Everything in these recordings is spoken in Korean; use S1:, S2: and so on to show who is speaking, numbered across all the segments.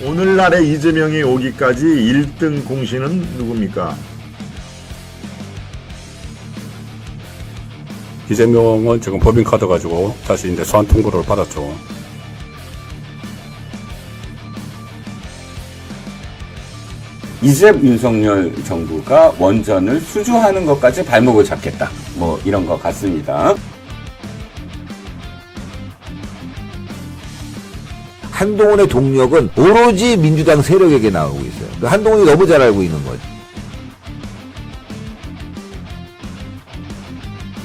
S1: 오늘날의 이재명이 오기까지 1등 공신은 누굽니까?
S2: 이재명은 지금 법인카드 가지고 다시 이제 소환 통보를 받았죠.
S3: 이제 윤석열 정부가 원전을 수주하는 것까지 발목을 잡겠다. 뭐 이런 것 같습니다.
S4: 한동훈의 동력은 오로지 민주당 세력에게 나오고 있어요. 그러니까 한동훈이 너무 잘 알고 있는 거죠.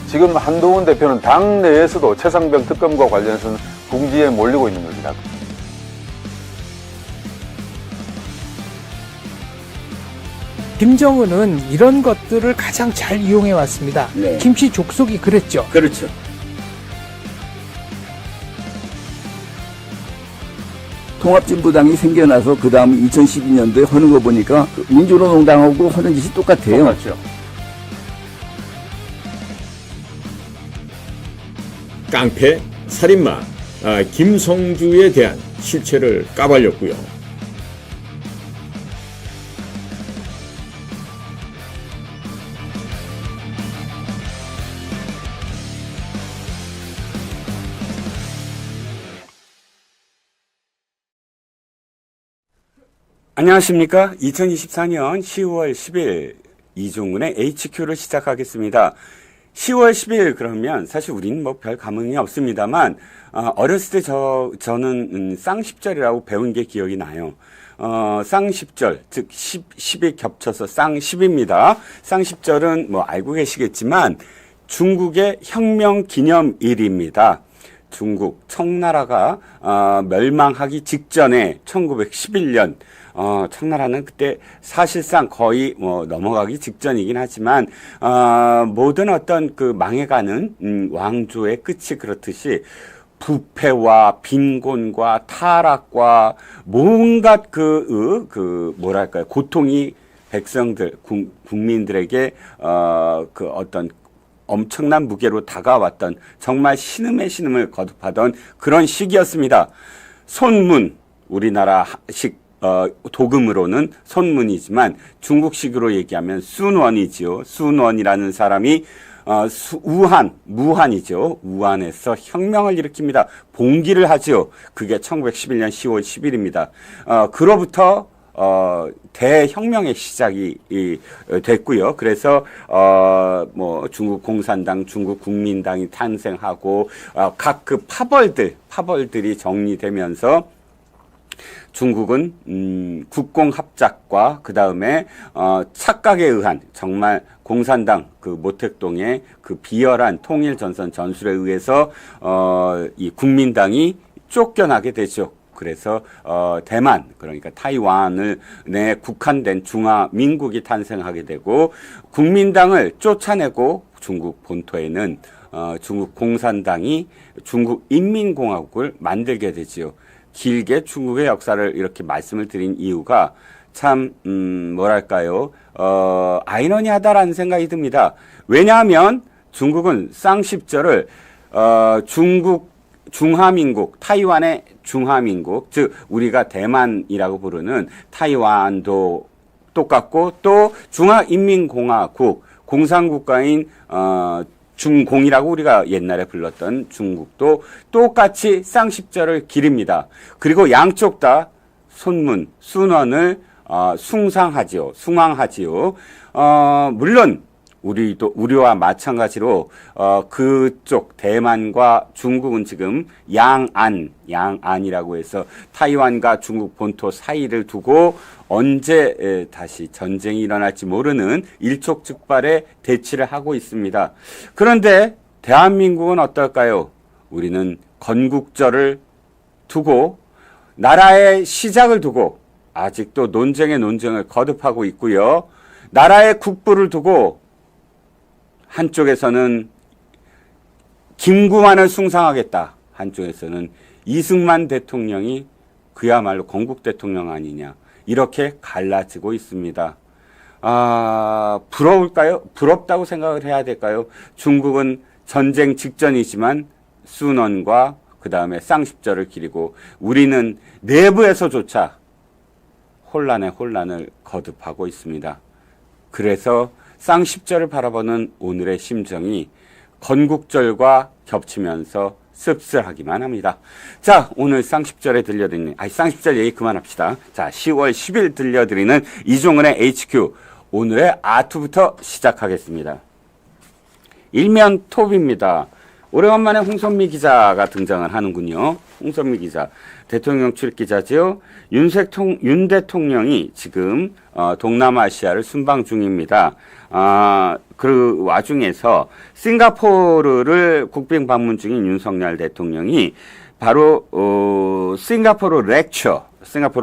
S5: 지금 한동훈 대표는 당 내에서도 최상병 특검과 관련해서는 궁지에 몰리고 있는 겁니다.
S6: 김정은은 이런 것들을 가장 잘 이용해 왔습니다.
S3: 네.
S6: 김씨 족속이 그랬죠.
S3: 그렇죠.
S7: 통합진보당이 생겨나서 그 다음 2012년도에 하는 거 보니까 민주노동당하고 하는 짓이 똑같아요.
S3: 똑같죠.
S8: 깡패, 살인마, 김성주에 대한 실체를 까발렸고요.
S3: 안녕하십니까. 2024년 10월 10일 이종훈의 HQ를 시작하겠습니다. 10월 10일 그러면 사실 우리는 뭐 별 감흥이 없습니다만 어렸을 때 저는 쌍십절이라고 배운 게 기억이 나요. 쌍십절, 즉 10이 겹쳐서 쌍십입니다. 쌍십절은 뭐 알고 계시겠지만 중국의 혁명 기념일입니다. 중국 청나라가 멸망하기 직전에 1911년 청나라는 그때 사실상 거의 넘어가기 직전이긴 하지만 모든 어떤 그 망해가는 왕조의 끝이 그렇듯이 부패와 빈곤과 타락과 뭔가 뭐랄까요, 고통이 백성들 국민들에게 그 어떤 엄청난 무게로 다가왔던 정말 신음의 신음을 거듭하던 그런 시기였습니다. 손문, 우리나라식 도금으로는 손문이지만 중국식으로 얘기하면 순원이지요. 순원이라는 사람이 무한이죠. 우한에서 혁명을 일으킵니다. 봉기를 하죠. 그게 1911년 10월 10일입니다. 그로부터 대혁명의 시작이 됐고요. 그래서 뭐 중국 공산당, 중국 국민당이 탄생하고 각 그 파벌들이 정리되면서 중국은 국공합작과 그 다음에 착각에 의한 정말 공산당 그 모택동의 그 비열한 통일전선 전술에 의해서 이 국민당이 쫓겨나게 되죠. 그래서 대만, 그러니까 타이완을 내 국한된 중화민국이 탄생하게 되고 국민당을 쫓아내고 중국 본토에는 중국 공산당이 중국 인민공화국을 만들게 되지요. 길게 중국의 역사를 이렇게 말씀을 드린 이유가 참 뭐랄까요, 아이러니하다라는 생각이 듭니다. 왜냐하면 중국은 쌍십절을 중화민국, 타이완의 중화민국, 즉 우리가 대만이라고 부르는 타이완도 똑같고 또 중화인민공화국, 공산국가인 중공이라고 우리가 옛날에 불렀던 중국도 똑같이 쌍십절을 기립니다. 그리고 양쪽 다 손문, 순원을 숭상하지요. 물론 우리와 마찬가지로 그쪽 대만과 중국은 지금 양안이라고 해서 타이완과 중국 본토 사이를 두고 언제 다시 전쟁이 일어날지 모르는 일촉즉발의 대치를 하고 있습니다. 그런데 대한민국은 어떨까요? 우리는 건국절을 두고 나라의 시작을 두고 아직도 논쟁을 거듭하고 있고요. 나라의 국부를 두고 한쪽에서는 김구만을 숭상하겠다. 한쪽에서는 이승만 대통령이 그야말로 건국 대통령 아니냐. 이렇게 갈라지고 있습니다. 부러울까요? 부럽다고 생각을 해야 될까요? 중국은 전쟁 직전이지만 순원과 그 다음에 쌍십절을 기리고 우리는 내부에서조차 혼란에 혼란을 거듭하고 있습니다. 그래서 쌍십절을 바라보는 오늘의 심정이 건국절과 겹치면서 씁쓸하기만 합니다. 자, 오늘 쌍십절에 들려드리는, 쌍십절 얘기 그만합시다. 자, 10월 10일 들려드리는 이종은의 HQ, 오늘의 아투부터 시작하겠습니다. 일면 톱입니다. 오래간만에 홍선미 기자가 등장을 하는군요. 홍선미 기자, 대통령 출입 기자지요. 윤 대통령이 지금 동남아시아를 순방 중입니다. 그 와중에서 싱가포르를 국빈 방문 중인 윤석열 대통령이 바로 싱가포르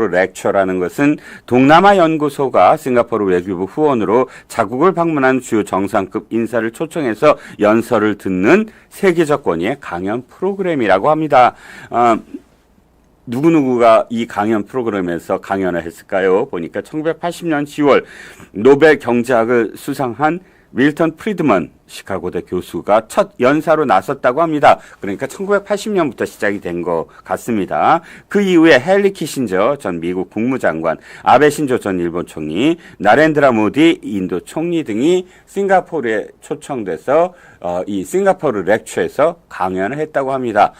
S3: 렉처라는 것은 동남아 연구소가 싱가포르 외교부 후원으로 자국을 방문한 주요 정상급 인사를 초청해서 연설을 듣는 세계적 권위의 강연 프로그램이라고 합니다. 누구누구가 이 강연 프로그램에서 강연을 했을까요? 보니까 1980년 10월 노벨 경제학을 수상한 밀턴 프리드먼 시카고대 교수가 첫 연사로 나섰다고 합니다. 그러니까 1980년부터 시작이 된 것 같습니다. 그 이후에 헨리 키신저 전 미국 국무장관, 아베 신조 전 일본 총리, 나렌드라 모디 인도 총리 등이 싱가포르에 초청돼서 이 싱가포르 렉처에서 강연을 했다고 합니다.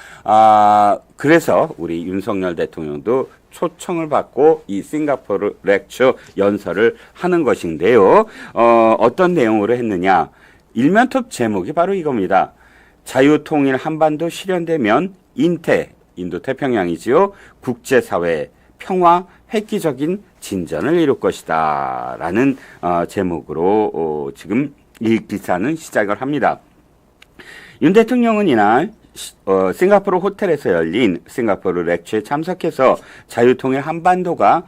S3: 그래서 우리 윤석열 대통령도 초청을 받고 이 싱가포르 렉처 연설을 하는 것인데요. 어떤 내용으로 했느냐? 일면톱 제목이 바로 이겁니다. 자유통일 한반도 실현되면 인도 태평양이지요. 국제사회 평화 획기적인 진전을 이룰 것이다. 라는 제목으로 지금 이 기사는 시작을 합니다. 윤 대통령은 이날 싱가포르 호텔에서 열린 싱가포르 렉처에 참석해서 자유통일 한반도가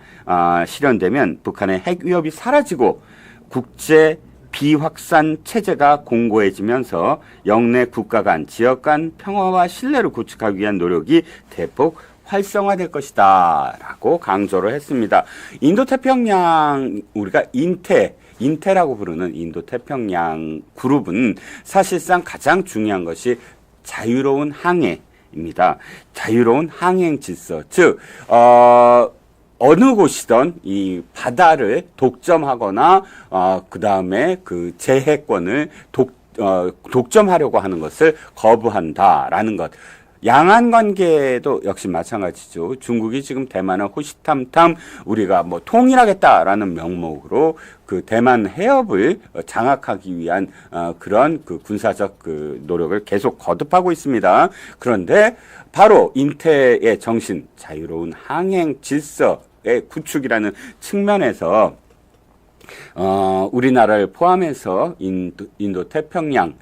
S3: 실현되면 북한의 핵 위협이 사라지고 국제 비확산 체제가 공고해지면서 영내 국가 간, 지역 간 평화와 신뢰를 구축하기 위한 노력이 대폭 활성화될 것이다 라고 강조를 했습니다. 인도태평양, 우리가 인태라고 부르는 인도태평양 그룹은 사실상 가장 중요한 것이 자유로운 항해입니다. 자유로운 항행 질서, 즉 어느 곳이든 이 바다를 독점하거나 그 다음에 그 제해권을 독점하려고 하는 것을 거부한다라는 것. 양안 관계도 역시 마찬가지죠. 중국이 지금 대만을 호시탐탐 우리가 뭐 통일하겠다라는 명목으로 그 대만 해협을 장악하기 위한 그런 그 군사적 그 노력을 계속 거듭하고 있습니다. 그런데 바로 인태의 정신, 자유로운 항행 질서의 구축이라는 측면에서 우리나라를 포함해서 인도 태평양을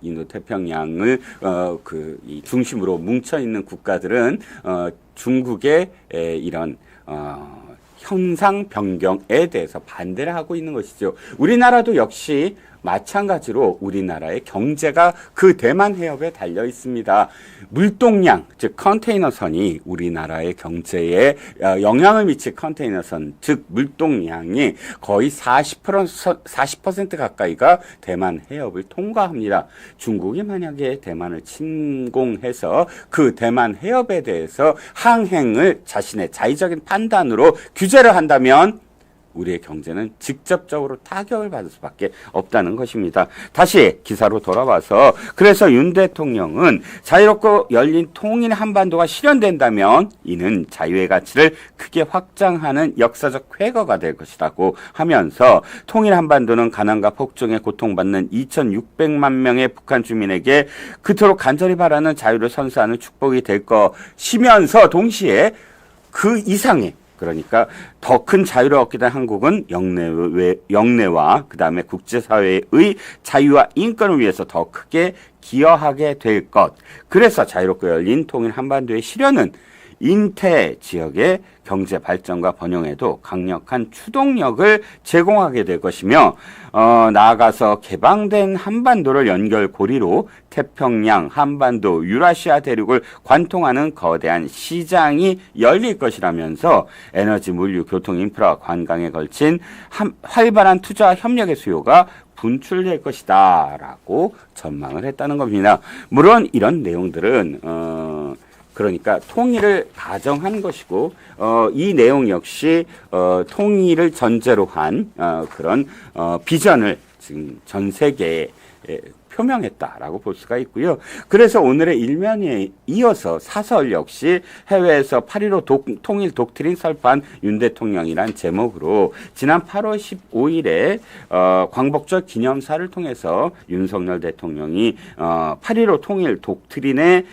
S3: 이 중심으로 뭉쳐 있는 국가들은 중국의 이런 현상 변경에 대해서 반대를 하고 있는 것이죠. 우리나라도 역시 마찬가지로 우리나라의 경제가 그 대만 해협에 달려 있습니다. 물동량, 즉 컨테이너선이 우리나라의 경제에 영향을 미칠 컨테이너선, 즉 물동량이 거의 40% 가까이가 대만 해협을 통과합니다. 중국이 만약에 대만을 침공해서 그 대만 해협에 대해서 항행을 자신의 자의적인 판단으로 규제를 한다면 우리의 경제는 직접적으로 타격을 받을 수밖에 없다는 것입니다. 다시 기사로 돌아와서 그래서 윤 대통령은 자유롭고 열린 통일 한반도가 실현된다면 이는 자유의 가치를 크게 확장하는 역사적 쾌거가 될 것이라고 하면서 통일 한반도는 가난과 폭정에 고통받는 2,600만 명의 북한 주민에게 그토록 간절히 바라는 자유를 선사하는 축복이 될 것이면서 동시에 그 이상의, 그러니까 더 큰 자유를 얻게 된 한국은 영내와 그 다음에 국제사회의 자유와 인권을 위해서 더 크게 기여하게 될 것. 그래서 자유롭고 열린 통일 한반도의 실현은 인태 지역의 경제 발전과 번영에도 강력한 추동력을 제공하게 될 것이며 나아가서 개방된 한반도를 연결고리로 태평양, 한반도, 유라시아 대륙을 관통하는 거대한 시장이 열릴 것이라면서 에너지, 물류, 교통, 인프라, 관광에 걸친 활발한 투자와 협력의 수요가 분출될 것이다 라고 전망을 했다는 겁니다. 물론 이런 내용들은 그러니까 통일을 가정한 것이고 이 내용 역시 통일을 전제로 한 그런 비전을 지금 전 세계에 표명했다라고 볼 수가 있고요. 그래서 오늘의 일면에 이어서 사설 역시 해외에서 8.15 통일 독트린 설파한 윤 대통령이란 제목으로 지난 8월 15일에 광복절 기념사를 통해서 윤석열 대통령이 8.15 통일 독트린의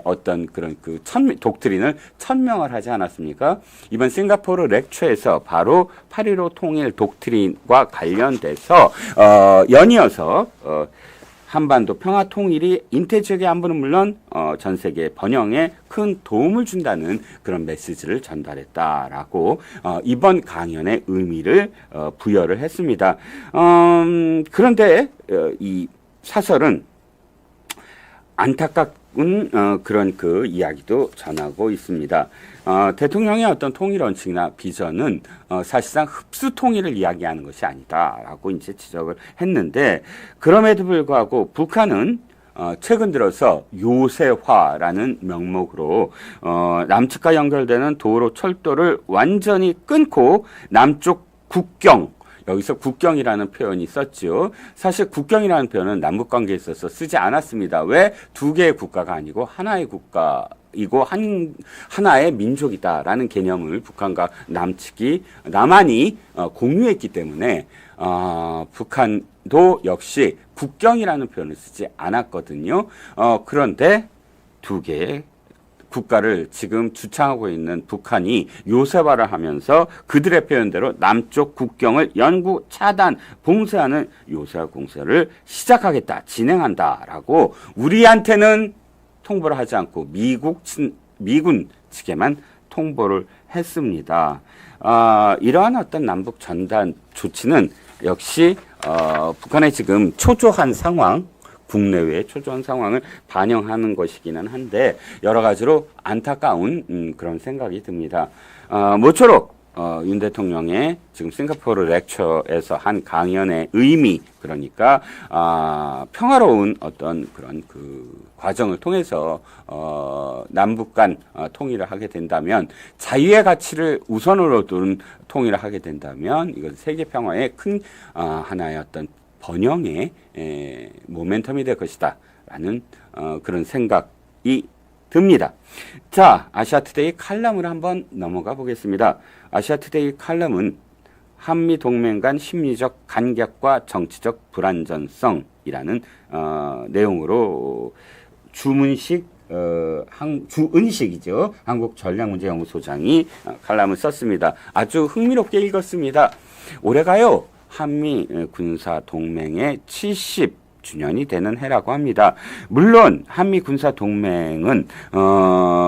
S3: 어떤 그런 그 독트린을 천명을 하지 않았습니까? 이번 싱가포르 렉처에서 바로 8.15 통일 독트린과 관련돼서 연이어서 한반도 평화 통일이 인태 지역의 안보는 물론 전 세계 번영에 큰 도움을 준다는 그런 메시지를 전달했다라고 이번 강연의 의미를 부여를 했습니다. 그런데 이 사설은 안타까운 그런 그 이야기도 전하고 있습니다. 대통령의 어떤 통일 원칙이나 비전은 사실상 흡수 통일을 이야기하는 것이 아니다라고 이제 지적을 했는데, 그럼에도 불구하고 북한은 최근 들어서 요새화라는 명목으로 남측과 연결되는 도로 철도를 완전히 끊고 남쪽 국경, 여기서 국경이라는 표현이 썼죠. 사실 국경이라는 표현은 남북관계에 있어서 쓰지 않았습니다. 왜? 두 개의 국가가 아니고 하나의 국가이고 하나의 민족이다라는 개념을 북한과 남한이 공유했기 때문에 북한도 역시 국경이라는 표현을 쓰지 않았거든요. 그런데 두 개의 국가를 지금 주창하고 있는 북한이 요새화를 하면서 그들의 표현대로 남쪽 국경을 연구, 차단, 봉쇄하는 요새화 공세를 시작하겠다, 진행한다라고 우리한테는 통보를 하지 않고 미군 측에만 통보를 했습니다. 이러한 어떤 남북 전단 조치는 역시 북한의 지금 초조한 상황, 국내외의 초조한 상황을 반영하는 것이기는 한데 여러 가지로 안타까운 그런 생각이 듭니다. 모쪼록 윤 대통령의 지금 싱가포르 렉처에서 한 강연의 의미, 그러니까 평화로운 어떤 그런 그 과정을 통해서 남북 간 통일을 하게 된다면, 자유의 가치를 우선으로 둔 통일을 하게 된다면 이건 세계 평화의 큰 하나의 어떤 번영의 모멘텀이 될 것이다 라는 그런 생각이 듭니다. 자, 아시아투데이 칼럼을 한번 넘어가 보겠습니다. 아시아투데이 칼럼은 한미동맹 간 심리적 간격과 정치적 불안전성이라는 내용으로 주은식이죠. 한국전략문제연구소장이 칼럼을 썼습니다. 아주 흥미롭게 읽었습니다. 올해가요, 한미 군사 동맹의 70주년이 되는 해라고 합니다. 물론 한미 군사 동맹은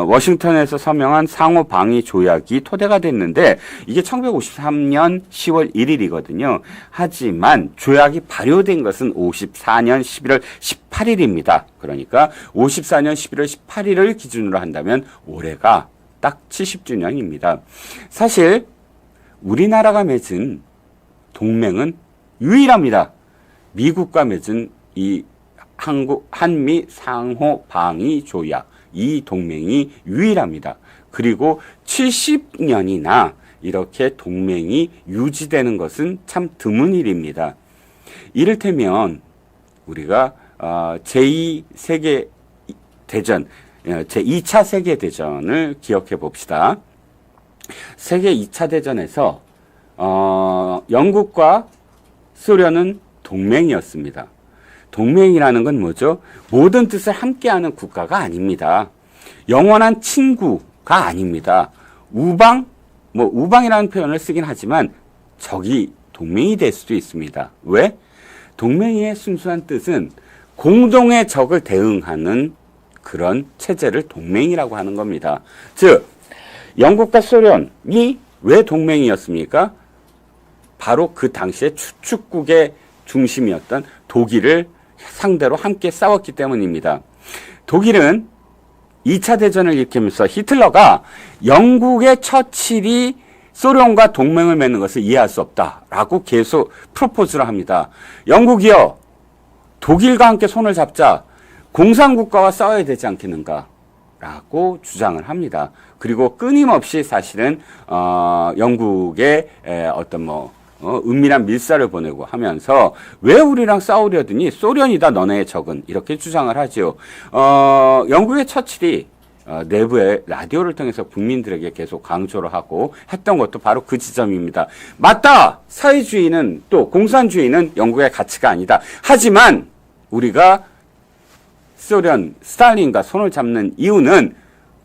S3: 워싱턴에서 서명한 상호 방위 조약이 토대가 됐는데 이게 1953년 10월 1일이거든요. 하지만 조약이 발효된 것은 54년 11월 18일입니다. 그러니까 54년 11월 18일을 기준으로 한다면 올해가 딱 70주년입니다. 사실 우리나라가 맺은 동맹은 유일합니다. 미국과 맺은 이 한미 상호 방위 조약, 이 동맹이 유일합니다. 그리고 70년이나 이렇게 동맹이 유지되는 것은 참 드문 일입니다. 이를테면 우리가 제2세계대전, 제2차 세계대전을 기억해 봅시다. 세계 2차 대전에서 영국과 소련은 동맹이었습니다. 동맹이라는 건 뭐죠? 모든 뜻을 함께하는 국가가 아닙니다. 영원한 친구가 아닙니다. 우방이라는 표현을 쓰긴 하지만 적이 동맹이 될 수도 있습니다. 왜? 동맹의 순수한 뜻은 공동의 적을 대응하는 그런 체제를 동맹이라고 하는 겁니다. 즉, 영국과 소련이 왜 동맹이었습니까? 바로 그 당시에 추축국의 중심이었던 독일을 상대로 함께 싸웠기 때문입니다. 독일은 2차 대전을 일으키면서 히틀러가 영국의 처칠이 소련과 동맹을 맺는 것을 이해할 수 없다라고 계속 프로포즈를 합니다. 영국이요, 독일과 함께 손을 잡자, 공산국가와 싸워야 되지 않겠는가? 라고 주장을 합니다. 그리고 끊임없이 사실은 영국에 어떤 은밀한 밀사를 보내고 하면서 왜 우리랑 싸우려더니 소련이다 너네의 적은 이렇게 주장을 하죠. 영국의 처칠이 내부의 라디오를 통해서 국민들에게 계속 강조를 하고 했던 것도 바로 그 지점입니다. 맞다! 사회주의는 또 공산주의는 영국의 가치가 아니다. 하지만 우리가 소련, 스탈린과 손을 잡는 이유는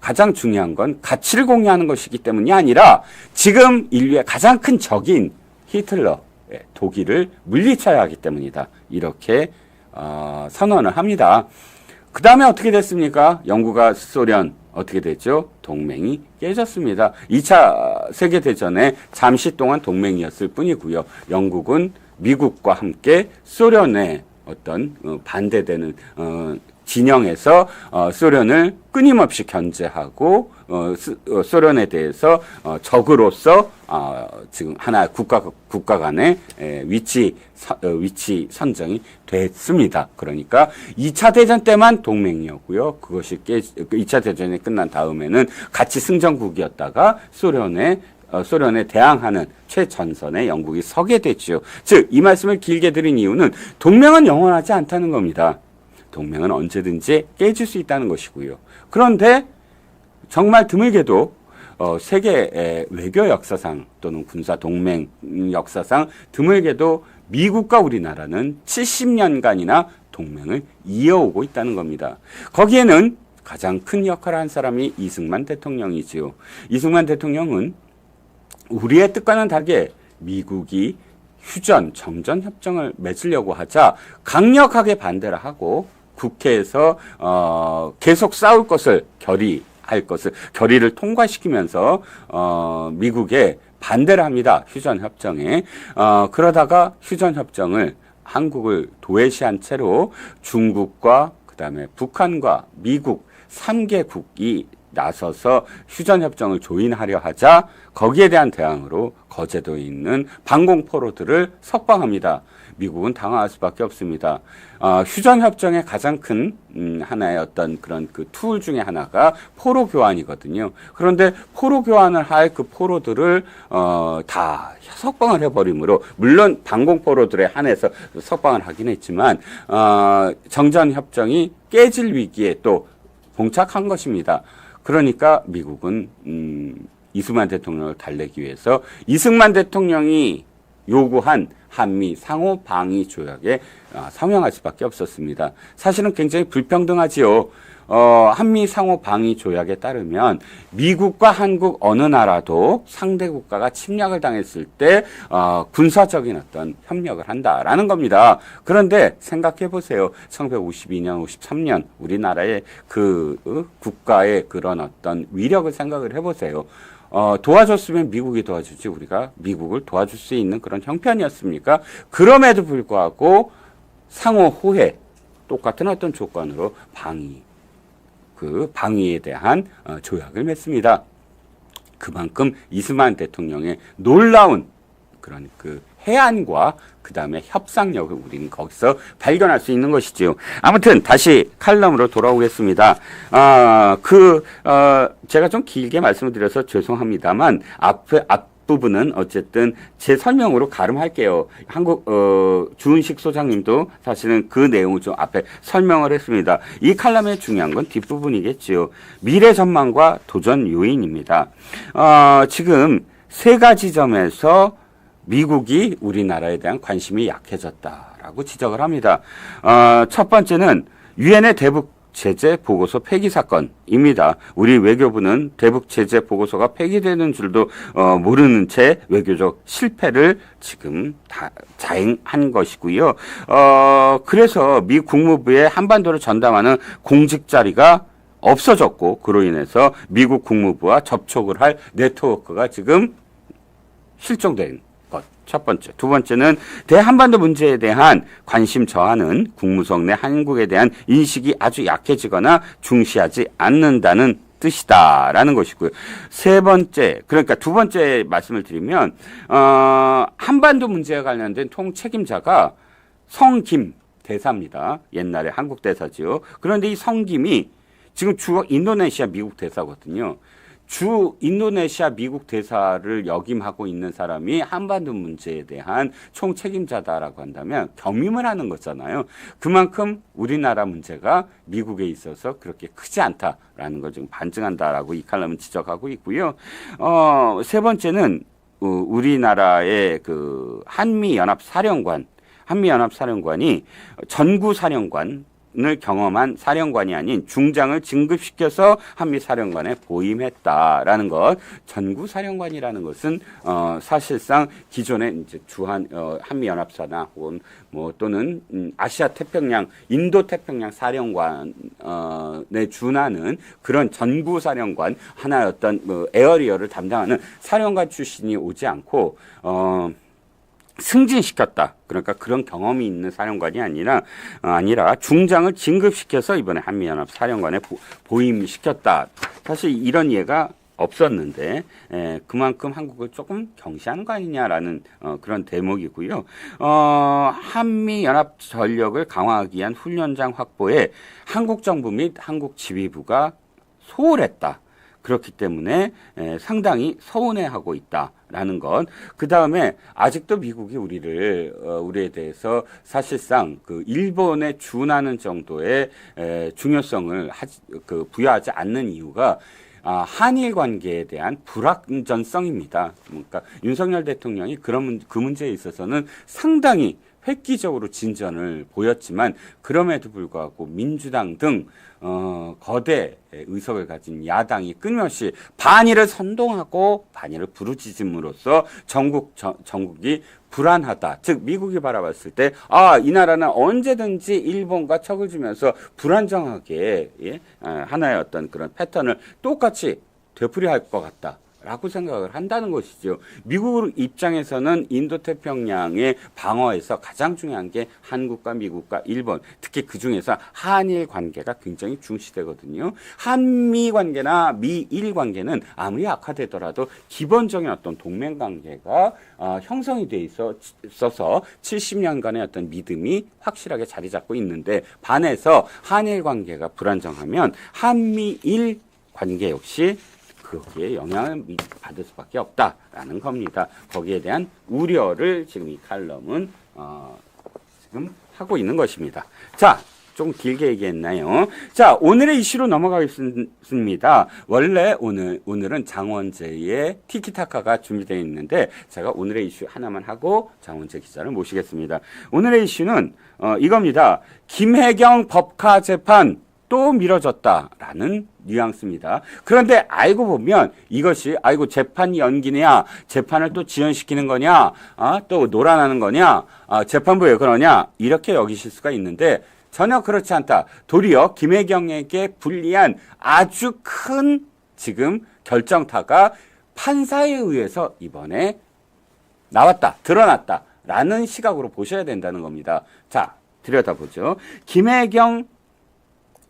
S3: 가장 중요한 건 가치를 공유하는 것이기 때문이 아니라 지금 인류의 가장 큰 적인 히틀러, 독일을 물리쳐야 하기 때문이다. 이렇게 선언을 합니다. 그 다음에 어떻게 됐습니까? 영국과 소련 어떻게 됐죠? 동맹이 깨졌습니다. 2차 세계대전에 잠시 동안 동맹이었을 뿐이고요. 영국은 미국과 함께 소련의 어떤 반대되는 진영에서 소련을 끊임없이 견제하고 소련에 대해서 적으로서 지금 하나의 국가 간의 위치 선정이 됐습니다. 그러니까 2차 대전 때만 동맹이었고요. 그것이 2차 대전이 끝난 다음에는 같이 승전국이었다가 소련에 대항하는 최전선에 영국이 서게 됐죠. 즉, 이 말씀을 길게 드린 이유는 동맹은 영원하지 않다는 겁니다. 동맹은 언제든지 깨질 수 있다는 것이고요. 그런데 정말 드물게도 세계 외교 역사상 또는 군사 동맹 역사상 드물게도 미국과 우리나라는 70년간이나 동맹을 이어오고 있다는 겁니다. 거기에는 가장 큰 역할을 한 사람이 이승만 대통령이지요. 이승만 대통령은 우리의 뜻과는 다르게 미국이 휴전, 정전 협정을 맺으려고 하자 강력하게 반대를 하고 국회에서 계속 싸울 것을 결의를 통과시키면서 미국에 반대를 합니다. 휴전 협정에. 그러다가 휴전 협정을 한국을 도외시한 채로 중국과 그다음에 북한과 미국 3개국이 나서서 휴전협정을 조인하려 하자 거기에 대한 대항으로 거제도에 있는 방공포로들을 석방합니다. 미국은 당황할 수밖에 없습니다. 휴전협정의 가장 큰 하나의 어떤 그런 그 툴 중에 하나가 포로 교환이거든요. 그런데 포로 교환을 할 그 포로들을 다 석방을 해버리므로 물론 방공포로들에 한해서 석방을 하긴 했지만 정전협정이 깨질 위기에 또 봉착한 것입니다. 그러니까 미국은 이승만 대통령을 달래기 위해서 이승만 대통령이 요구한 한미 상호 방위 조약에 서명할 수밖에 없었습니다. 사실은 굉장히 불평등하지요. 한미 상호 방위 조약에 따르면 미국과 한국 어느 나라도 상대 국가가 침략을 당했을 때 군사적인 어떤 협력을 한다라는 겁니다. 그런데 생각해 보세요. 1952년, 53년 우리나라의 그 국가의 그런 어떤 위력을 생각을 해보세요. 도와줬으면 미국이 도와주지 우리가 미국을 도와줄 수 있는 그런 형편이었습니까? 그럼에도 불구하고 상호 호혜 똑같은 어떤 조건으로 방위에 대한 조약을 맺습니다. 그만큼 이승만 대통령의 놀라운 그런 그 해안과 그 다음에 협상력을 우리는 거기서 발견할 수 있는 것이지요. 아무튼 다시 칼럼으로 돌아오겠습니다. 제가 좀 길게 말씀을 드려서 죄송합니다만 앞부분은 어쨌든 제 설명으로 가름할게요. 주은식 소장님도 사실은 그 내용을 좀 앞에 설명을 했습니다. 이 칼럼의 중요한 건 뒷부분이겠지요. 미래 전망과 도전 요인입니다. 지금 세 가지 점에서 미국이 우리나라에 대한 관심이 약해졌다라고 지적을 합니다. 첫 번째는 유엔의 대북 제재 보고서 폐기 사건입니다. 우리 외교부는 대북 제재 보고서가 폐기되는 줄도 모르는 채 외교적 실패를 지금 다 자행한 것이고요. 그래서 미 국무부의 한반도를 전담하는 공직 자리가 없어졌고 그로 인해서 미국 국무부와 접촉을 할 네트워크가 지금 실종된 것. 첫 번째. 두 번째는 대한반도 문제에 대한 관심 저하는 국무성 내 한국에 대한 인식이 아주 약해지거나 중시하지 않는다는 뜻이다라는 것이고요. 세 번째, 그러니까 두 번째 말씀을 드리면 한반도 문제에 관련된 통책임자가 성김 대사입니다. 옛날에 한국 대사지요. 그런데 이 성김이 지금 주 인도네시아 미국 대사거든요. 주 인도네시아 미국 대사를 역임하고 있는 사람이 한반도 문제에 대한 총책임자다라고 한다면 겸임을 하는 거잖아요. 그만큼 우리나라 문제가 미국에 있어서 그렇게 크지 않다라는 걸 지금 반증한다라고 이 칼럼은 지적하고 있고요. 세 번째는 우리나라의 그 한미연합사령관이 전구사령관을 경험한 사령관이 아닌 중장을 진급시켜서 한미사령관에 보임했다라는 것. 전구사령관이라는 것은 사실상 기존의 이제 한미연합사나 혹은 뭐 또는 아시아 태평양, 인도 태평양 사령관에 준하는 그런 전구사령관 하나의 어떤 에어리어를 담당하는 사령관 출신이 오지 않고 승진시켰다. 그러니까 그런 경험이 있는 사령관이 아니라 중장을 진급시켜서 이번에 한미연합 사령관에 보임시켰다. 사실 이런 예가 없었는데 그만큼 한국을 조금 경시하는 거 아니냐라는 그런 대목이고요. 한미연합 전력을 강화하기 위한 훈련장 확보에 한국 정부 및 한국 지휘부가 소홀했다. 그렇기 때문에 상당히 서운해하고 있다라는 것. 그 다음에 아직도 미국이 우리에 대해서 사실상 그 일본에 준하는 정도의 중요성을 부여하지 않는 이유가 한일 관계에 대한 불확전성입니다. 그러니까 윤석열 대통령이 그 문제에 있어서는 상당히 획기적으로 진전을 보였지만 그럼에도 불구하고 민주당 등 거대 의석을 가진 야당이 끊임없이 반일을 선동하고 반일을 부르짖음으로써 전국이 불안하다. 즉 미국이 바라봤을 때 이 나라는 언제든지 일본과 척을 주면서 불안정하게 하나의 어떤 그런 패턴을 똑같이 되풀이할 것 같다. 라고 생각을 한다는 것이죠. 미국 입장에서는 인도태평양의 방어에서 가장 중요한 게 한국과 미국과 일본, 특히 그 중에서 한일 관계가 굉장히 중시되거든요. 한미 관계나 미일 관계는 아무리 악화되더라도 기본적인 어떤 동맹 관계가 형성이 돼 있어서 70년간의 어떤 믿음이 확실하게 자리 잡고 있는데 반해서 한일 관계가 불안정하면 한미일 관계 역시 거기에 영향을 받을 수밖에 없다라는 겁니다. 거기에 대한 우려를 지금 이 칼럼은 지금 하고 있는 것입니다. 자, 좀 길게 얘기했나요? 자, 오늘의 이슈로 넘어가겠습니다. 원래 오늘은 장원재의 티키타카가 준비되어 있는데 제가 오늘의 이슈 하나만 하고 장원재 기자를 모시겠습니다. 오늘의 이슈는 이겁니다. 김혜경 법카 재판 또 미뤄졌다라는 뉘앙스입니다. 그런데 알고 보면 이것이 재판 연기냐, 재판을 또 지연시키는 거냐, 또 놀아나는 거냐, 재판부 왜 그러냐 이렇게 여기실 수가 있는데 전혀 그렇지 않다. 도리어 김혜경에게 불리한 아주 큰 지금 결정타가 판사에 의해서 이번에 드러났다라는 시각으로 보셔야 된다는 겁니다. 자, 들여다보죠. 김혜경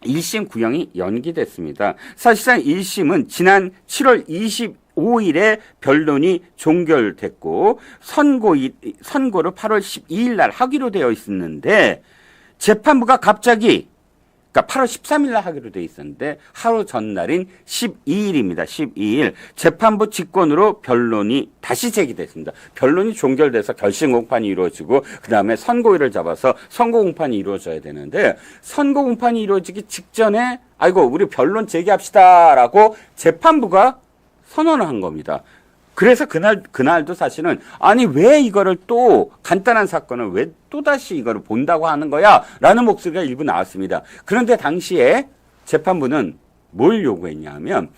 S3: 1심 구형이 연기됐습니다. 사실상 1심은 지난 7월 25일에 변론이 종결됐고 선고를 8월 12일 날 하기로 되어 있었는데 재판부가 갑자기 그러니까 8월 13일 날 하기로 되어 있었는데 하루 전날인 12일입니다. 12일 재판부 직권으로 변론이 다시 제기됐습니다. 변론이 종결돼서 결심 공판이 이루어지고 그다음에 선고일을 잡아서 선고 공판이 이루어져야 되는데 선고 공판이 이루어지기 직전에 우리 변론 제기합시다라고 재판부가 선언을 한 겁니다. 그래서 그날도 사실은 왜 이거를 또 간단한 사건을 왜 또다시 이거를 본다고 하는 거야? 라는 목소리가 일부 나왔습니다. 그런데 당시에 재판부는 뭘 요구했냐 하면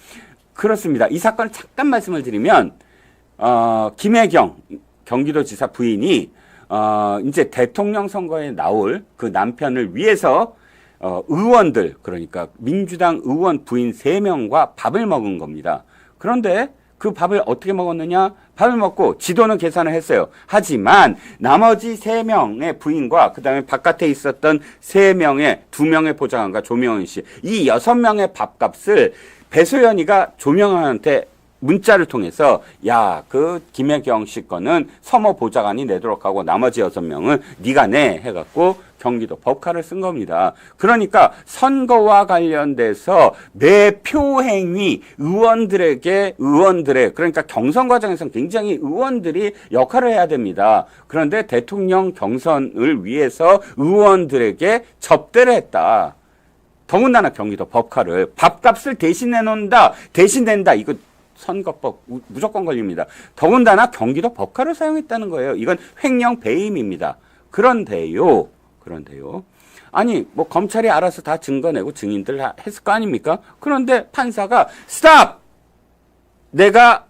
S3: 그렇습니다. 이 사건을 잠깐 말씀을 드리면 김혜경 경기도지사 부인이 이제 대통령 선거에 나올 그 남편을 위해서 의원들 그러니까 민주당 의원 부인 3명과 밥을 먹은 겁니다. 그런데 그 밥을 어떻게 먹었느냐? 밥을 먹고 지도는 계산을 했어요. 하지만 나머지 3명의 부인과 그다음에 바깥에 있었던 2명의 보좌관과 조명은 씨 이 6명의 밥값을 배소연이가 조명원한테 문자를 통해서 야, 그 김혜경 씨 거는 서머 보좌관이 내도록 하고 나머지 6명은 네가 내 해갖고 경기도 법카를 쓴 겁니다. 그러니까 선거와 관련돼서 매표 행위 의원들의 그러니까 경선 과정에서는 굉장히 의원들이 역할을 해야 됩니다. 그런데 대통령 경선을 위해서 의원들에게 접대를 했다. 더군다나 경기도 법카를 밥값을 대신 내놓는다, 대신 낸다. 이거 선거법 무조건 걸립니다. 더군다나 경기도 법카를 사용했다는 거예요. 이건 횡령 배임입니다. 그런데요. 아니 뭐 검찰이 알아서 다 증거 내고 증인들 했을 거 아닙니까? 그런데 판사가 스탑! 내가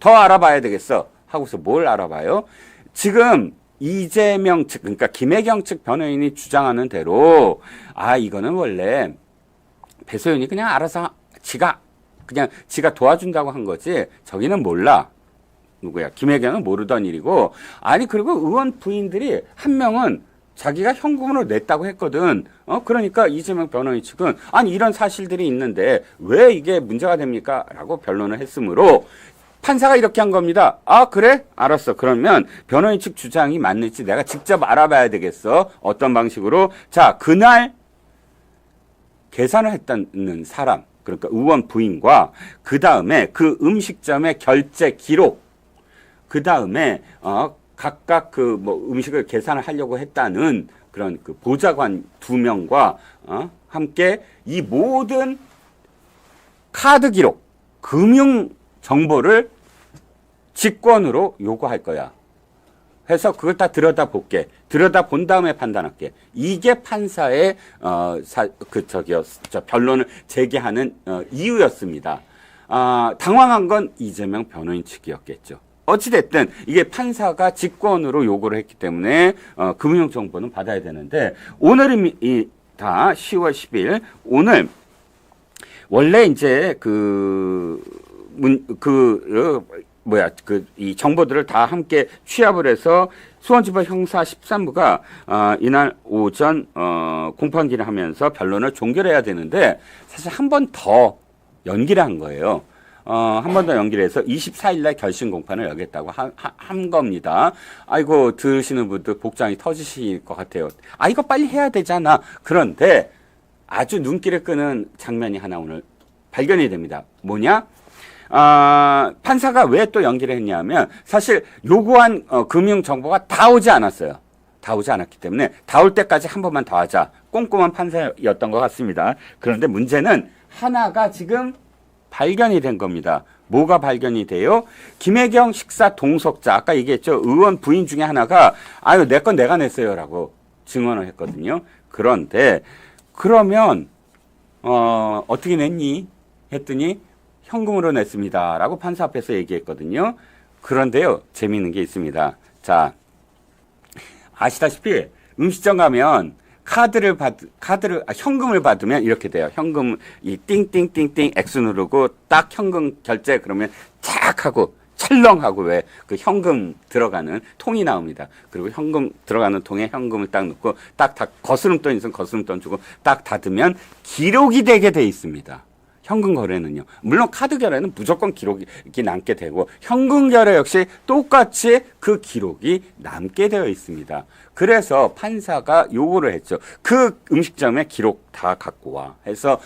S3: 더 알아봐야 되겠어 하고서 뭘 알아봐요? 지금 이재명 측, 그러니까 김혜경 측 변호인이 주장하는 대로 이거는 원래 배소연이 그냥 알아서 지가 도와준다고 한 거지 저기는 몰라. 누구야? 김혜경은 모르던 일이고. 아니 그리고 의원 부인들이 한 명은 자기가 현금으로 냈다고 했거든. 그러니까 이재명 변호인 측은 아니 이런 사실들이 있는데 왜 이게 문제가 됩니까? 라고 변론을 했으므로 판사가 이렇게 한 겁니다. 아 그래? 알았어. 그러면 변호인 측 주장이 맞는지 내가 직접 알아봐야 되겠어. 어떤 방식으로? 자, 그날 계산을 했다는 사람, 그러니까 의원 부인과 그 다음에 그 음식점의 결제 기록, 그 다음에 각각 그 뭐 음식을 계산을 하려고 했다는 그런 그 보좌관 2명과 함께 이 모든 카드 기록, 금융 정보를 직권으로 요구할 거야. 해서 그걸 다 들여다볼게. 들여다본 다음에 판단할게. 이게 판사의 변론을 제기하는 이유였습니다. 당황한 건 이재명 변호인 측이었겠죠. 어찌됐든 이게 판사가 직권으로 요구를 했기 때문에 금융 정보는 받아야 되는데 오늘이 다 10월 10일 오늘 원래 이제 이 정보들을 다 함께 취합을 해서 수원지법 형사 13부가 이날 오전 공판기를 하면서 변론을 종결해야 되는데 사실 한 번 더 연기를 한 거예요. 한 번 더 연기를 해서 24일 날 결심 공판을 열겠다고 한 겁니다. 아이고 들으시는 분들 복장이 터지실 것 같아요. 이거 빨리 해야 되잖아. 그런데 아주 눈길을 끄는 장면이 하나 오늘 발견이 됩니다. 뭐냐? 판사가 왜 또 연기를 했냐면 사실 요구한 금융 정보가 다 오지 않았어요. 다 오지 않았기 때문에 다 올 때까지 한 번만 더 하자. 꼼꼼한 판사였던 것 같습니다. 그런데 문제는 하나가 지금 발견이 된 겁니다. 뭐가 발견이 돼요? 김혜경 식사 동석자, 아까 얘기했죠. 의원 부인 중에 하나가 내 건 내가 냈어요라고 증언을 했거든요. 그런데 그러면 어떻게 냈니? 했더니 현금으로 냈습니다라고 판사 앞에서 얘기했거든요. 그런데요, 재미있는 게 있습니다. 자, 아시다시피 음식점 가면 현금을 받으면 이렇게 돼요. 현금 이 띵띵띵띵 X 누르고 딱 현금 결제 그러면 착 하고 찰렁하고 왜 그 현금 들어가는 통이 나옵니다. 그리고 현금 들어가는 통에 현금을 딱 넣고 딱 거스름돈 있으면 거스름돈 주고 딱 닫으면 기록이 되게 돼 있습니다. 현금 거래는요. 물론 카드 거래는 무조건 기록이 남게 되고 현금 거래 역시 똑같이 그 기록이 남게 되어 있습니다. 그래서 판사가 요구를 했죠. 그 음식점에 기록 다 갖고 와 해서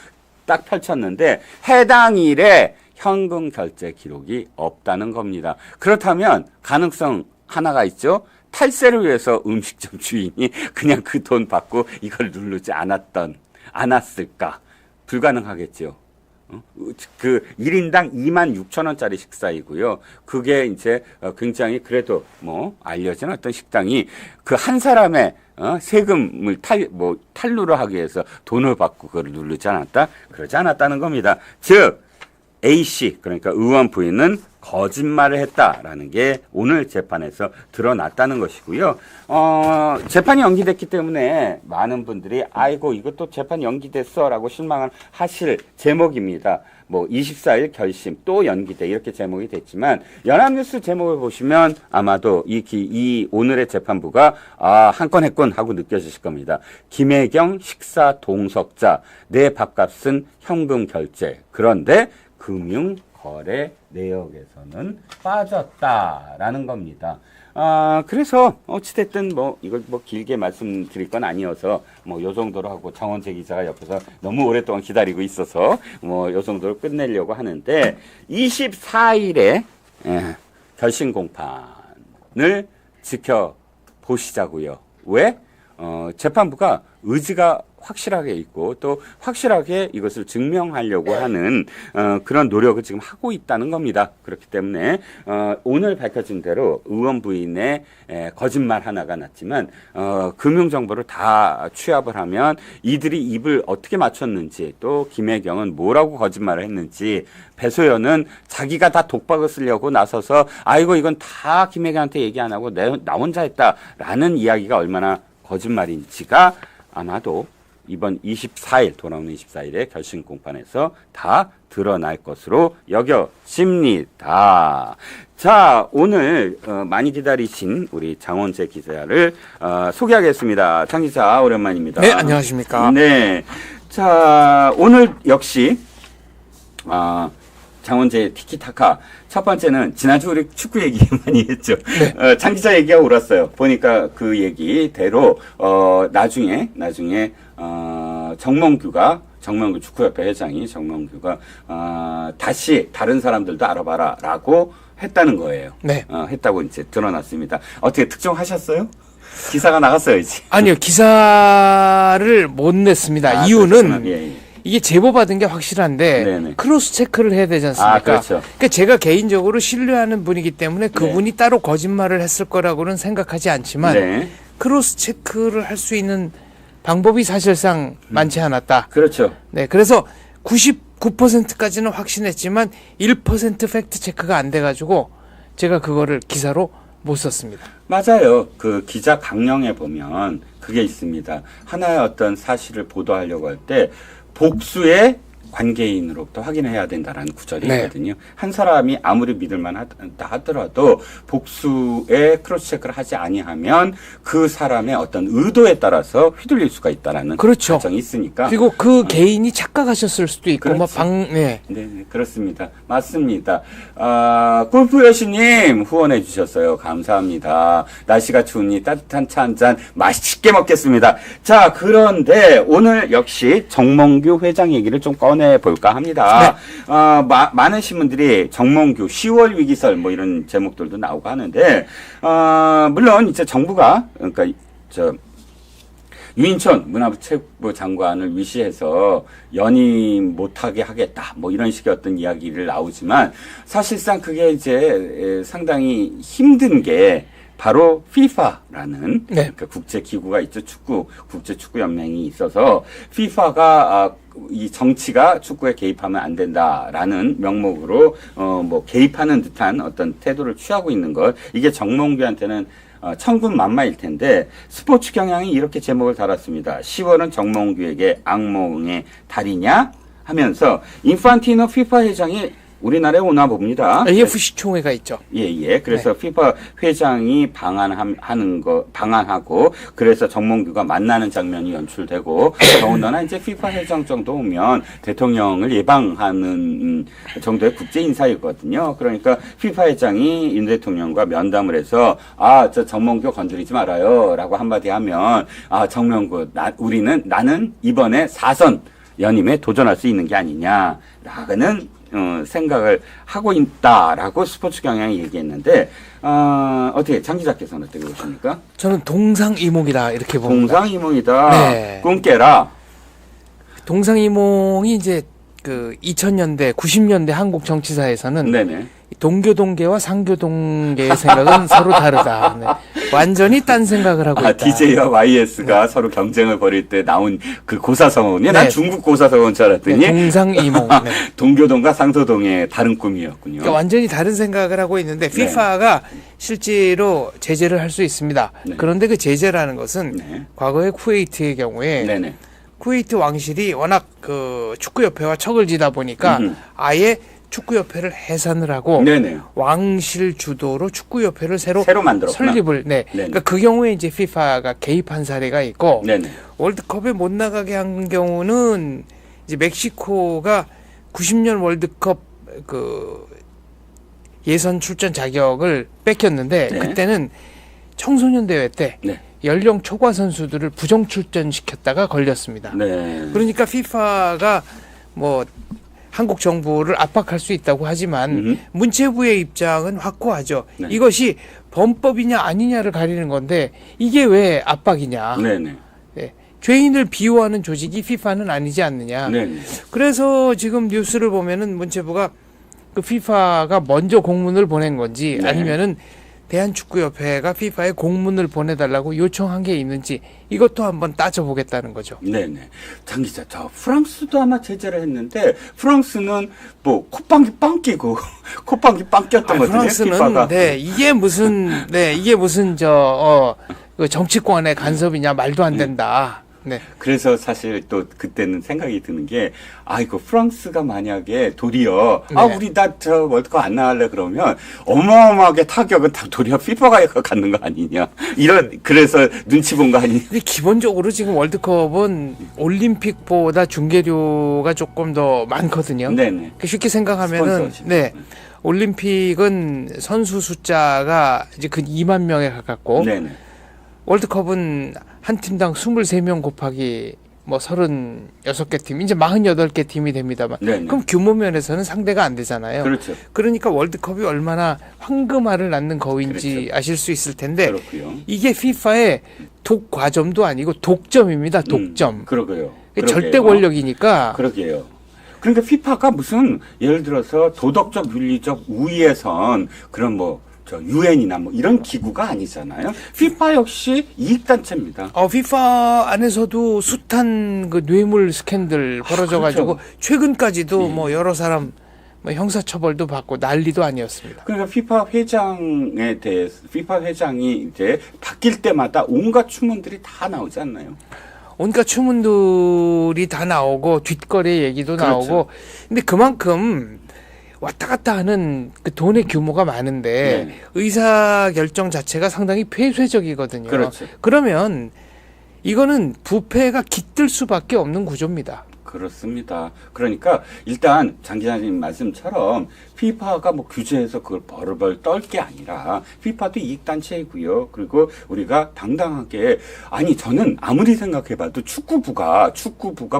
S3: 딱 펼쳤는데 해당 일에 현금 결제 기록이 없다는 겁니다. 그렇다면 가능성 하나가 있죠. 탈세를 위해서 음식점 주인이 그냥 그 돈 받고 이걸 누르지 않았을까? 불가능하겠죠. 그 1인당 26,000원짜리 식사이고요. 그게 이제 굉장히 그래도 뭐 알려진 어떤 식당이 그 한 사람의 세금을 탈루를 하기 위해서 돈을 받고 그걸 누르지 않았다? 그러지 않았다는 겁니다. 즉 A씨, 그러니까 의원 부인은 거짓말을 했다라는 게 오늘 재판에서 드러났다는 것이고요. 재판이 연기됐기 때문에 많은 분들이 아이고 이것도 재판 연기됐어라고 실망을 하실 제목입니다. 뭐 24일 결심 또 연기돼 이렇게 제목이 됐지만 연합뉴스 제목을 보시면 아마도 이 오늘의 재판부가 한 건 했군 하고 느껴지실 겁니다. 김혜경 식사 동석자 내 밥값은 현금 결제 그런데 금융 거래 내역에서는 빠졌다라는 겁니다. 그래서 어찌됐든 뭐 이걸 뭐 길게 말씀드릴 건 아니어서 뭐 요 정도로 하고 정원재 기자가 옆에서 너무 오랫동안 기다리고 있어서 뭐 요 정도로 끝내려고 하는데 24일에 결심 공판을 지켜보시자고요. 왜? 재판부가 의지가 확실하게 있고 또 확실하게 이것을 증명하려고 하는 그런 노력을 지금 하고 있다는 겁니다. 그렇기 때문에 오늘 밝혀진 대로 의원 부인의 거짓말 하나가 났지만 금융정보를 다 취합을 하면 이들이 입을 어떻게 맞췄는지 또 김혜경은 뭐라고 거짓말을 했는지 배소연은 자기가 다 독박을 쓰려고 나서서 아이고 이건 다 김혜경한테 얘기 안 하고 나 혼자 했다라는 이야기가 얼마나 거짓말인지가 아마도 이번 24일 돌아오는 24일에 결심 공판에서 다 드러날 것으로 여겨집니다. 자, 오늘 많이 기다리신 우리 장원재 기자를 소개하겠습니다. 장 기자 오랜만입니다.
S6: 네, 안녕하십니까.
S3: 네, 자 오늘 역시 장원재 티키타카 첫 번째는 지난주 우리 축구 얘기 많이 했죠.
S6: 네.
S3: 장 기자 얘기가 옳았어요. 보니까 그 얘기대로 나중에 정몽규 축구협회 회장이 정몽규가 다시 다른 사람들도 알아봐라라고 했다는 거예요.
S6: 네.
S3: 했다고 이제 드러났습니다. 어떻게 특정하셨어요? 기사가 나갔어요, 이제.
S6: 아니요, 기사를 못 냈습니다. 이유는
S3: 예.
S6: 이게 제보받은 게 확실한데
S3: 네네.
S6: 크로스 체크를 해야 되지 않습니까?
S3: 그렇죠.
S6: 그러니까 제가 개인적으로 신뢰하는 분이기 때문에 그분이 따로 거짓말을 했을 거라고는 생각하지 않지만
S3: 네.
S6: 크로스 체크를 할 수 있는 방법이 사실상 많지 않았다.
S3: 그렇죠.
S6: 네, 그래서 99%까지는 확신했지만 1% 팩트 체크가 안 돼가지고 제가 그거를 기사로 못 썼습니다.
S3: 맞아요. 그 기자 강령에 보면 그게 있습니다. 하나의 어떤 사실을 보도하려고 할 때 복수의 관계인으로부터 확인해야 된다라는 구절이
S6: 네.
S3: 있거든요. 한 사람이 아무리 믿을만 하다 하더라도 복수의 크로스 체크를 하지 아니하면 그 사람의 어떤 의도에 따라서 휘둘릴 수가 있다라는
S6: 그렇죠.
S3: 가정이 있으니까.
S6: 그리고 그 개인이 착각하셨을 수도 있고
S3: 그렇지.
S6: 네.
S3: 네, 그렇습니다. 맞습니다. 골프 여신님 후원해 주셨어요. 감사합니다. 날씨가 추우니 따뜻한 차 한 잔 맛있게 먹겠습니다. 자, 그런데 오늘 역시 정몽규 회장 얘기를 좀 꺼내볼까 합니다.
S6: 네.
S3: 많으신 분들이 정몽규 10월 위기설 뭐 이런 제목들도 나오고 하는데, 물론 이제 정부가, 그러니까 유인천 문화체육부 장관을 위시해서 연임 못하게 하겠다 뭐 이런 식의 어떤 이야기를 나오지만 사실상 그게 이제 상당히 힘든 게 바로 FIFA라는
S6: 네.
S3: 그 국제기구가 있죠. 국제축구연맹이 있어서 FIFA가 이 정치가 축구에 개입하면 안 된다라는 명목으로 뭐 개입하는 듯한 어떤 태도를 취하고 있는 것, 이게 정몽규한테는 천군만마일 텐데 스포츠 경향이 이렇게 제목을 달았습니다. 10월은 정몽규에게 악몽의 달이냐 하면서 인판티노 FIFA 회장이 우리나라에 오나 봅니다.
S6: AFC 총회가 있죠.
S3: 예. 그래서 FIFA 회장이 방한하고 그래서 정몽규가 만나는 장면이 연출되고 더군다나 이제 FIFA 회장 정도 오면 대통령을 예방하는 정도의 국제 인사이거든요. 그러니까 FIFA 회장이 윤 대통령과 면담을 해서 저 정몽규 건드리지 말아요라고 한마디 하면 정몽규 나는 이번에 4선 연임에 도전할 수 있는 게 아니냐라는 생각을 하고 있다라고 스포츠 경향이 얘기했는데 어떻게 장 기자께서는 어떻게 보십니까?
S6: 저는 동상이몽이다 이렇게 봅니다.
S3: 동상이몽이다.
S6: 네.
S3: 꿈 깨라.
S6: 동상이몽이 이제 그 2000년대, 90년대 한국 정치사에서는
S3: 네네.
S6: 동교동계와 상교동계의 생각은 서로 다르다. 네. 완전히 딴 생각을 하고 있다.
S3: DJ와 YS가 서로 경쟁을 벌일 때 나온 그 고사성어군요. 난
S6: 네.
S3: 중국 고사성어인 줄 알았더니
S6: 네, 동상이몽. 네.
S3: 동교동과 상도동의 다른 꿈이었군요.
S6: 그러니까 완전히 다른 생각을 하고 있는데 FIFA가 실제로 제재를 할 수 있습니다.
S3: 네.
S6: 그런데 그 제재라는 것은
S3: 네.
S6: 과거의 쿠웨이트의 경우에
S3: 네네.
S6: 쿠웨이트 왕실이 워낙 그 축구협회와 척을 지다 보니까 아예 축구협회를 해산을 하고
S3: 네네.
S6: 왕실 주도로 축구협회를 새로
S3: 만들었구나.
S6: 설립을 그러니까 그 경우에 이제 FIFA가 개입한 사례가 있고
S3: 네네.
S6: 월드컵에 못 나가게 한 경우는 이제 멕시코가 90년 월드컵 그 예선 출전 자격을 뺏겼는데
S3: 네.
S6: 그때는 청소년 대회 때
S3: 네.
S6: 연령 초과 선수들을 부정 출전시켰다가 걸렸습니다.
S3: 네.
S6: 그러니까 FIFA가 뭐 한국 정부를 압박할 수 있다고 하지만 문체부의 입장은 확고하죠.
S3: 네.
S6: 이것이 범법이냐 아니냐를 가리는 건데 이게 왜 압박이냐.
S3: 네네.
S6: 네. 죄인을 비호하는 조직이 FIFA는 아니지 않느냐.
S3: 네네.
S6: 그래서 지금 뉴스를 보면은 문체부가 그 FIFA가 먼저 공문을 보낸 건지
S3: 네.
S6: 아니면은 대한축구협회가 FIFA에 공문을 보내달라고 요청한 게 있는지 이것도 한번 따져보겠다는 거죠.
S3: 네네. 장 기자, 저 프랑스도 아마 제재를 했는데 프랑스는 뭐 콧방귀 빵 끼고 콧방귀 빵 꼈던 거든요.
S6: 프랑스는 이게 무슨 그 정치권의 간섭이냐 말도 안 된다. 네.
S3: 그래서 사실 또 그때는 생각이 드는 게, 이거 프랑스가 만약에 도리어,
S6: 네.
S3: 우리 저 월드컵 안 나갈래 그러면 어마어마하게 타격은 다 도리어 피파가 갖는 거 아니냐. 그래서 눈치 본 거 아니냐.
S6: 근데 기본적으로 지금 월드컵은 올림픽보다 중계료가 조금 더 많거든요.
S3: 네네.
S6: 쉽게 생각하면은,
S3: 스폰서십.
S6: 네. 올림픽은 선수 숫자가 이제 근 2만 명에 가깝고,
S3: 네네.
S6: 월드컵은 한 팀당 23명 곱하기 뭐 36개 팀, 이제 48개 팀이 됩니다만.
S3: 네네.
S6: 그럼 규모 면에서는 상대가 안 되잖아요.
S3: 그렇죠.
S6: 그러니까 월드컵이 얼마나 황금알을 낳는 거위인지
S3: 그렇죠.
S6: 아실 수 있을 텐데
S3: 그렇고요.
S6: 이게 FIFA의 독과점도 아니고 독점입니다. 독점.
S3: 그러게요.
S6: 절대 권력이니까.
S3: 그러게요. 그러니까 피파가 무슨 예를 들어서 도덕적 윤리적 우위에선 그런 유엔이나 이런 기구가 아니잖아요. 피파 역시 이익단체입니다.
S6: FIFA 안에서도 숱한 그 뇌물 스캔들 벌어져가지고
S3: 그렇죠.
S6: 최근까지도
S3: 예.
S6: 뭐 여러 사람 형사처벌도 받고 난리도 아니었습니다.
S3: 그러니까 피파 회장이 이제 바뀔 때마다 온갖 추문들이 다 나오지 않나요?
S6: 온갖 추문들이 다 나오고 뒷거래 얘기도
S3: 그렇죠.
S6: 나오고 근데 그만큼 왔다 갔다 하는 그 돈의 규모가 많은데
S3: 네.
S6: 의사 결정 자체가 상당히 폐쇄적이거든요.
S3: 그렇죠.
S6: 그러면 이거는 부패가 깃들 수밖에 없는 구조입니다.
S3: 그렇습니다. 그러니까 일단 장 기자님 말씀처럼 피파가 규제해서 그걸 벌벌 떨 게 아니라 피파도 이익단체이고요. 그리고 우리가 당당하게 저는 아무리 생각해봐도 축구부가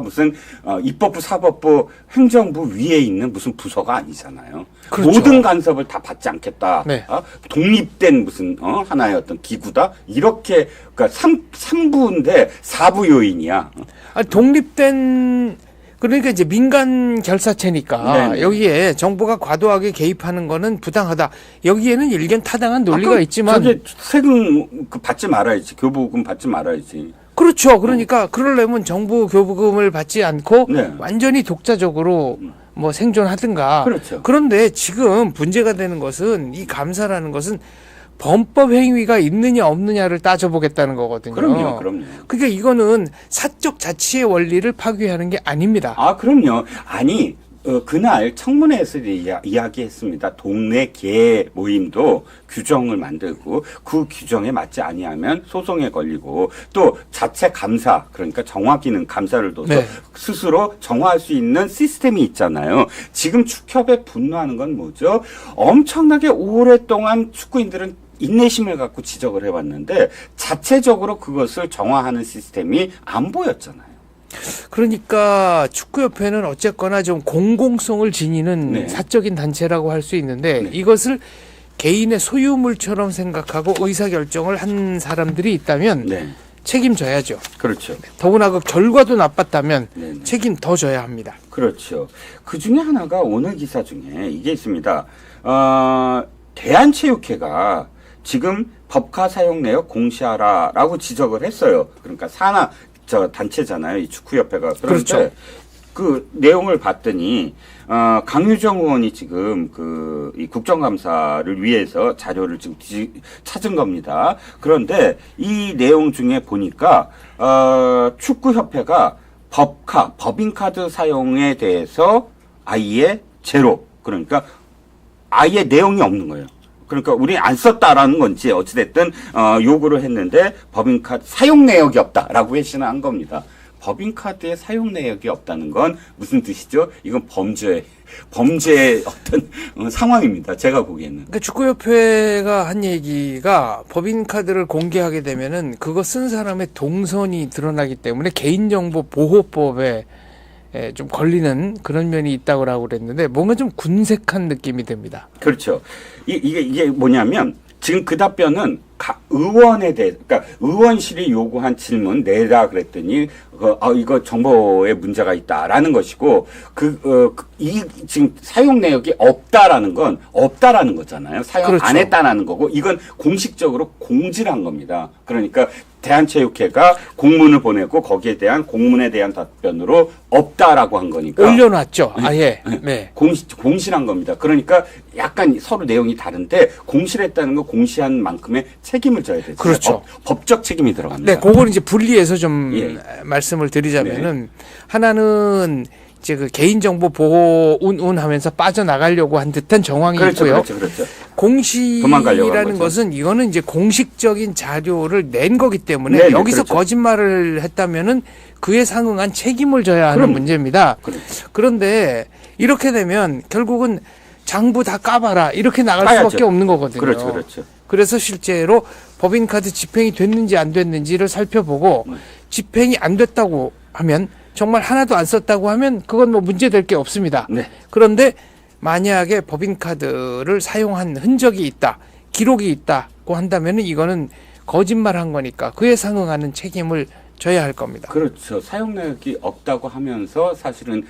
S3: 무슨 입법부, 사법부, 행정부 위에 있는 무슨 부서가 아니잖아요.
S6: 그렇죠.
S3: 모든 간섭을 다 받지 않겠다.
S6: 네.
S3: 독립된 무슨 하나의 어떤 기구다. 이렇게 그러니까 3부인데 4부 요인이야.
S6: 독립된 그러니까 이제 민간 결사체니까
S3: 네네.
S6: 여기에 정부가 과도하게 개입하는 거는 부당하다. 여기에는 일견 타당한 논리가 있지만
S3: 저게 세금 받지 말아야지. 교부금 받지 말아야지.
S6: 그렇죠. 그러니까 그러려면 정부 교부금을 받지 않고
S3: 네.
S6: 완전히 독자적으로 뭐 생존하든가.
S3: 그렇죠.
S6: 그런데 지금 문제가 되는 것은 이 감사라는 것은 범법 행위가 있느냐 없느냐를 따져보겠다는 거거든요.
S3: 그럼요.
S6: 그러니까 이거는 사적 자치의 원리를 파괴하는 게 아닙니다.
S3: 그럼요. 그날 청문회에서 이야기했습니다. 동네 개 모임도 규정을 만들고 그 규정에 맞지 아니하면 소송에 걸리고 또 자체 감사 그러니까 정화 기능 감사를 둬서
S6: 네.
S3: 스스로 정화할 수 있는 시스템이 있잖아요. 지금 축협에 분노하는 건 뭐죠? 엄청나게 오랫동안 축구인들은 인내심을 갖고 지적을 해왔는데 자체적으로 그것을 정화하는 시스템이 안 보였잖아요.
S6: 그러니까 축구협회는 어쨌거나 좀 공공성을 지니는
S3: 네.
S6: 사적인 단체라고 할 수 있는데
S3: 네.
S6: 이것을 개인의 소유물처럼 생각하고 의사결정을 한 사람들이 있다면
S3: 네.
S6: 책임져야죠.
S3: 그렇죠.
S6: 더구나 그 결과도 나빴다면
S3: 네.
S6: 책임 더 져야 합니다.
S3: 그렇죠. 그 중에 하나가 오늘 기사 중에 이게 있습니다. 대한체육회가 지금 법카 사용 내역 공시하라라고 지적을 했어요. 그러니까 단체잖아요. 이 축구협회가. 그런데
S6: 그렇죠.
S3: 그 내용을 봤더니 강유정 의원이 지금 이 국정감사를 위해서 자료를 지금 찾은 겁니다. 그런데 이 내용 중에 보니까 축구협회가 법인카드 사용에 대해서 아예 제로. 그러니까 아예 내용이 없는 거예요. 그러니까 우리 안 썼다라는 건지 어찌됐든 요구를 했는데 법인카드 사용 내역이 없다라고 회신을 한 겁니다. 법인카드의 사용 내역이 없다는 건 무슨 뜻이죠? 이건 범죄의 어떤 상황입니다. 제가 보기에는.
S6: 그러니까 축구협회가 한 얘기가 법인카드를 공개하게 되면은 그거 쓴 사람의 동선이 드러나기 때문에 개인정보 보호법에 좀 걸리는 그런 면이 있다고 하고 그랬는데 뭔가 좀 군색한 느낌이 듭니다.
S3: 그렇죠. 이게 뭐냐면 지금 그 답변은 의원에 대해, 그러니까 의원실이 요구한 질문 내라 그랬더니 이거 정보에 문제가 있다라는 것이고 지금 사용 내역이 없다라는 건 없다라는 거잖아요. 사용
S6: 그렇죠.
S3: 안 했다라는 거고 이건 공식적으로 공지를 한 겁니다. 그러니까 대한체육회가 공문을 보내고 거기에 대한 공문에 대한 답변으로 없다라고 한 거니까
S6: 올려놨죠. 아예. 네.
S3: 공시한 겁니다. 그러니까 약간 서로 내용이 다른데 공시했다는 건 공시한 만큼의 책임을 져야 되죠.
S6: 그렇죠.
S3: 법적 책임이 들어갑니다.
S6: 네, 그걸 이제 분리해서 좀
S3: 예.
S6: 말씀을 드리자면은 하나는 이제 그 개인정보 보호 하면서 빠져나가려고 한 듯한 정황이
S3: 그렇죠,
S6: 있고요.
S3: 그렇죠.
S6: 공시라는 것은 이거는 이제 공식적인 자료를 낸 거기 때문에
S3: 네네,
S6: 여기서
S3: 그렇죠.
S6: 거짓말을 했다면은 그에 상응한 책임을 져야 하는
S3: 그럼.
S6: 문제입니다.
S3: 그렇죠.
S6: 그런데 이렇게 되면 결국은 장부 다 까봐라 이렇게 나갈
S3: 까야죠.
S6: 수밖에 없는 거거든요.
S3: 그렇죠.
S6: 그래서 실제로 법인카드 집행이 됐는지 안 됐는지를 살펴보고 집행이 안 됐다고 하면 정말 하나도 안 썼다고 하면 그건 뭐 문제될 게 없습니다.
S3: 네.
S6: 그런데 만약에 법인카드를 사용한 흔적이 있다, 기록이 있다고 한다면 이거는 거짓말한 거니까 그에 상응하는 책임을 져야 할 겁니다.
S3: 그렇죠. 사용 내역이 없다고 하면서 사실은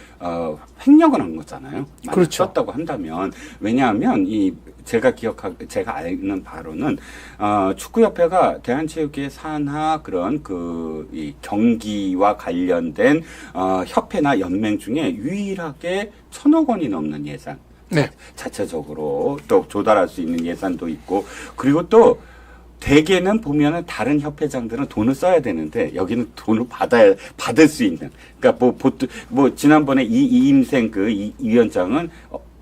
S3: 횡령을 한 거잖아요. 만약
S6: 그렇죠.
S3: 썼다고 한다면 왜냐하면 제가 아는 바로는 축구협회가 대한체육회 산하 그런 이 경기와 관련된 협회나 연맹 중에 유일하게 1,000억 원이 넘는 예산.
S6: 네.
S3: 자체적으로 또 조달할 수 있는 예산도 있고 그리고 또 대개는 보면은 다른 협회장들은 돈을 써야 되는데 여기는 돈을 받을 수 있는. 그러니까 지난번에 이임생 이 위원장은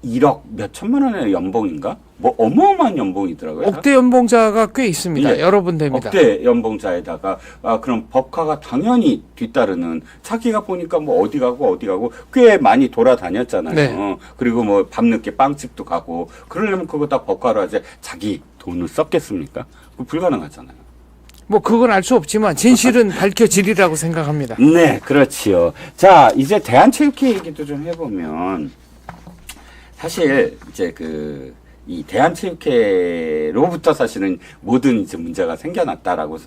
S3: 1억 몇 천만 원의 연봉인가? 뭐 어마어마한 연봉이더라고요.
S6: 억대 연봉자가 꽤 있습니다.
S3: 예.
S6: 여러 분 됩니다.
S3: 억대 연봉자에다가 그럼 법카가 당연히 뒤따르는 자기가 보니까 뭐 어디 가고 꽤 많이 돌아다녔잖아요.
S6: 네.
S3: 그리고 뭐 밤늦게 빵집도 가고 그러려면 그거 다 법카로 하지 자기 돈을 썼겠습니까? 그거 불가능하잖아요.
S6: 뭐 그건 알 수 없지만 진실은 밝혀지리라고 생각합니다.
S3: 네, 그렇지요. 자, 이제 대한체육회 얘기도 좀 해보면 사실 이제 이 대한체육회로부터 사실은 모든 이제 문제가 생겨났다라고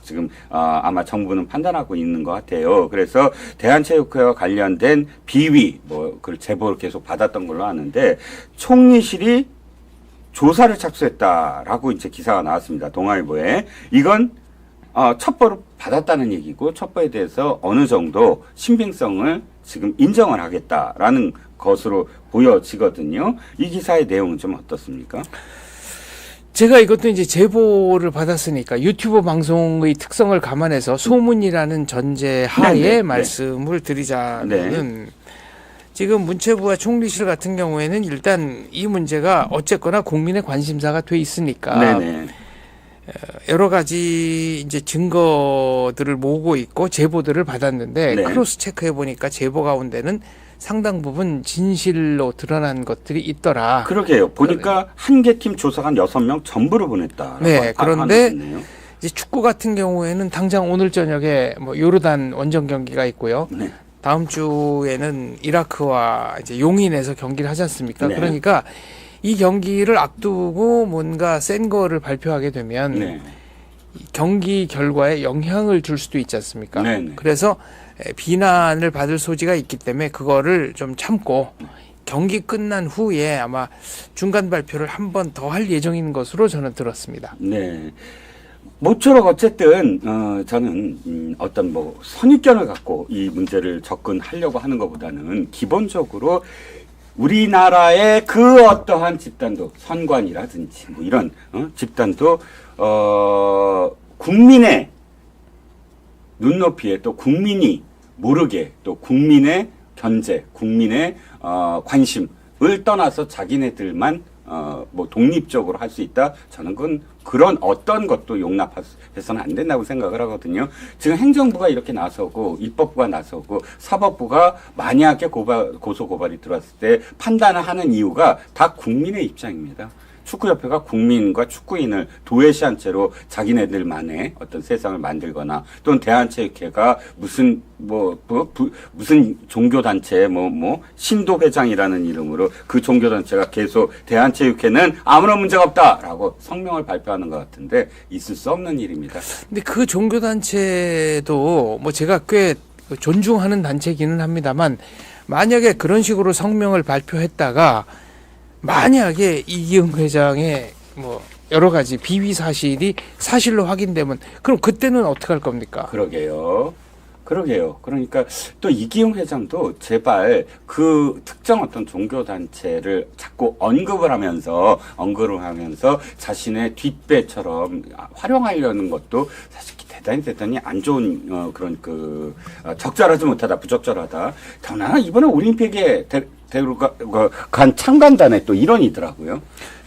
S3: 지금 아마 정부는 판단하고 있는 것 같아요. 그래서 대한체육회와 관련된 비위 그 제보를 계속 받았던 걸로 아는데 총리실이 조사를 착수했다라고 이제 기사가 나왔습니다. 동아일보에. 이건 첩보를 받았다는 얘기고 첩보에 대해서 어느 정도 신빙성을 지금 인정을 하겠다라는 것으로 보여지거든요. 이 기사의 내용은 좀 어떻습니까?
S6: 제가 이것도 이제 제보를 받았으니까 유튜브 방송의 특성을 감안해서 소문이라는 전제 하에
S3: 네.
S6: 말씀을 드리자면 지금 문체부와 총리실 같은 경우에는 일단 이 문제가 어쨌거나 국민의 관심사가 돼 있으니까
S3: 네네.
S6: 여러 가지 이제 증거들을 모으고 있고 제보들을 받았는데
S3: 네.
S6: 크로스 체크해 보니까 제보 가운데는 상당 부분 진실로 드러난 것들이 있더라.
S3: 그러게요. 보니까 한 개 팀 조사관 6명 전부를 보냈다.
S6: 네, 그런데 이제 축구 같은 경우에는 당장 오늘 저녁에 뭐 요르단 원정 경기가 있고요.
S3: 네.
S6: 다음 주에는 이라크와 이제 용인에서 경기를 하지 않습니까?
S3: 네.
S6: 그러니까 이 경기를 앞두고 뭔가 센 거를 발표하게 되면
S3: 네.
S6: 경기 결과에 영향을 줄 수도 있지 않습니까?
S3: 네네.
S6: 그래서 비난을 받을 소지가 있기 때문에 그거를 좀 참고 경기 끝난 후에 아마 중간 발표를 한 번 더 할 예정인 것으로 저는 들었습니다.
S3: 네. 모쪼록 어쨌든 저는 어떤 선입견을 갖고 이 문제를 접근하려고 하는 것보다는 기본적으로 우리나라의 그 어떠한 집단도 선관이라든지 뭐 이런 집단도 국민의 눈높이에 또 국민이 모르게 또 국민의 견제, 국민의 관심을 떠나서 자기네들만 독립적으로 할 수 있다. 저는 그건 그런 어떤 것도 용납해서는 안 된다고 생각을 하거든요. 지금 행정부가 이렇게 나서고 입법부가 나서고 사법부가 만약에 고소 고발이 들어왔을 때 판단을 하는 이유가 다 국민의 입장입니다. 축구협회가 국민과 축구인을 도외시한 채로 자기네들만의 어떤 세상을 만들거나 또는 대한체육회가 무슨 무슨 종교단체 신도회장이라는 이름으로 그 종교단체가 계속 대한체육회는 아무런 문제가 없다라고 성명을 발표하는 것 같은데 있을 수 없는 일입니다.
S6: 근데 그 종교단체도 뭐 제가 꽤 존중하는 단체기는 합니다만 만약에 그런 식으로 성명을 발표했다가 만약에 이기흥 회장의 뭐 여러 가지 비위 사실이 사실로 확인되면 그럼 그때는 어떻게 할 겁니까?
S3: 그러게요. 그러니까 또 이기흥 회장도 제발 그 특정 어떤 종교단체를 자꾸 언급을 하면서 자신의 뒷배처럼 활용하려는 것도 사실 대단히 안 좋은 그런 적절하지 못하다, 부적절하다. 더나 이번에 올림픽에 간 참관단의 또 일원이더라고요.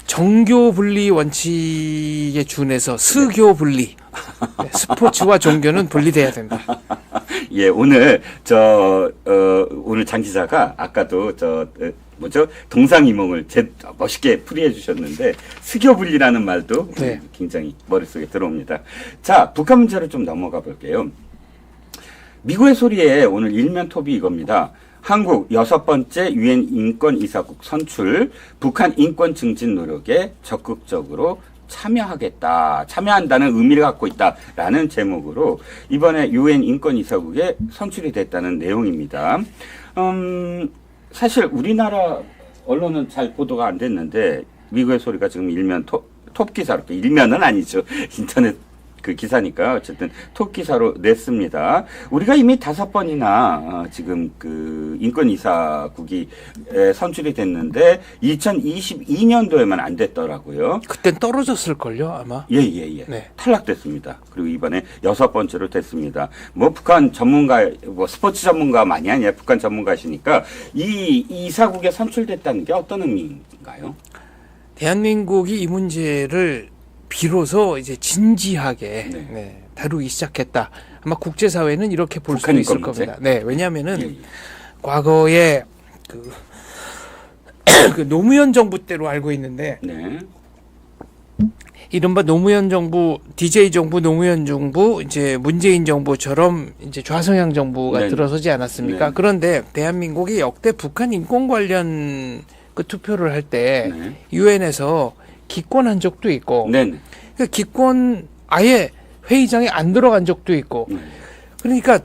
S6: 정교 분리 원칙에 준해서 스교 분리. 네, 스포츠와 종교는 분리돼야 된다.
S3: 예, 오늘 오늘 장 기자가 아까도 동상이몽을 멋있게 풀이해 주셨는데 스교분리라는 말도
S6: 네.
S3: 굉장히 머릿속에 들어옵니다. 자, 북한 문제로 좀 넘어가 볼게요. 미국의 소리에 오늘 일면 톱이 이겁니다. 한국 6번째 유엔 인권 이사국 선출, 북한 인권 증진 노력에 적극적으로 참여한다는 의미를 갖고 있다라는 제목으로 이번에 유엔 인권 이사국에 선출이 됐다는 내용입니다. 사실 우리나라 언론은 잘 보도가 안 됐는데 미국의 소리가 지금 일면 톱 기사로, 일면은 아니죠. 인터넷 그 기사니까 어쨌든 톱 기사로 냈습니다. 우리가 이미 5번이나 지금 그 인권이사국이 선출이 됐는데 2022년도에만 안 됐더라고요.
S6: 그땐 떨어졌을걸요 아마.
S3: 예.
S6: 네.
S3: 탈락됐습니다. 그리고 이번에 6번째로 됐습니다. 북한 전문가, 스포츠 전문가만이 아니라 북한 전문가시니까 이 이사국에 선출됐다는 게 어떤 의미인가요?
S6: 대한민국이 이 문제를 비로소 이제 진지하게 다루기 시작했다. 아마 국제사회는 이렇게 볼 수도 있을 겁니다. 네, 왜냐하면은 과거에 그 노무현 정부 때로 알고 있는데 이른바 노무현 정부, DJ 정부, 노무현 정부, 이제 문재인 정부처럼 이제 좌성향 정부가 들어서지 않았습니까? 그런데 대한민국이 역대 북한 인권 관련 그 투표를 할 때 유엔에서 기권한 적도 있고, 그 기권 아예 회의장에 안 들어간 적도 있고, 그러니까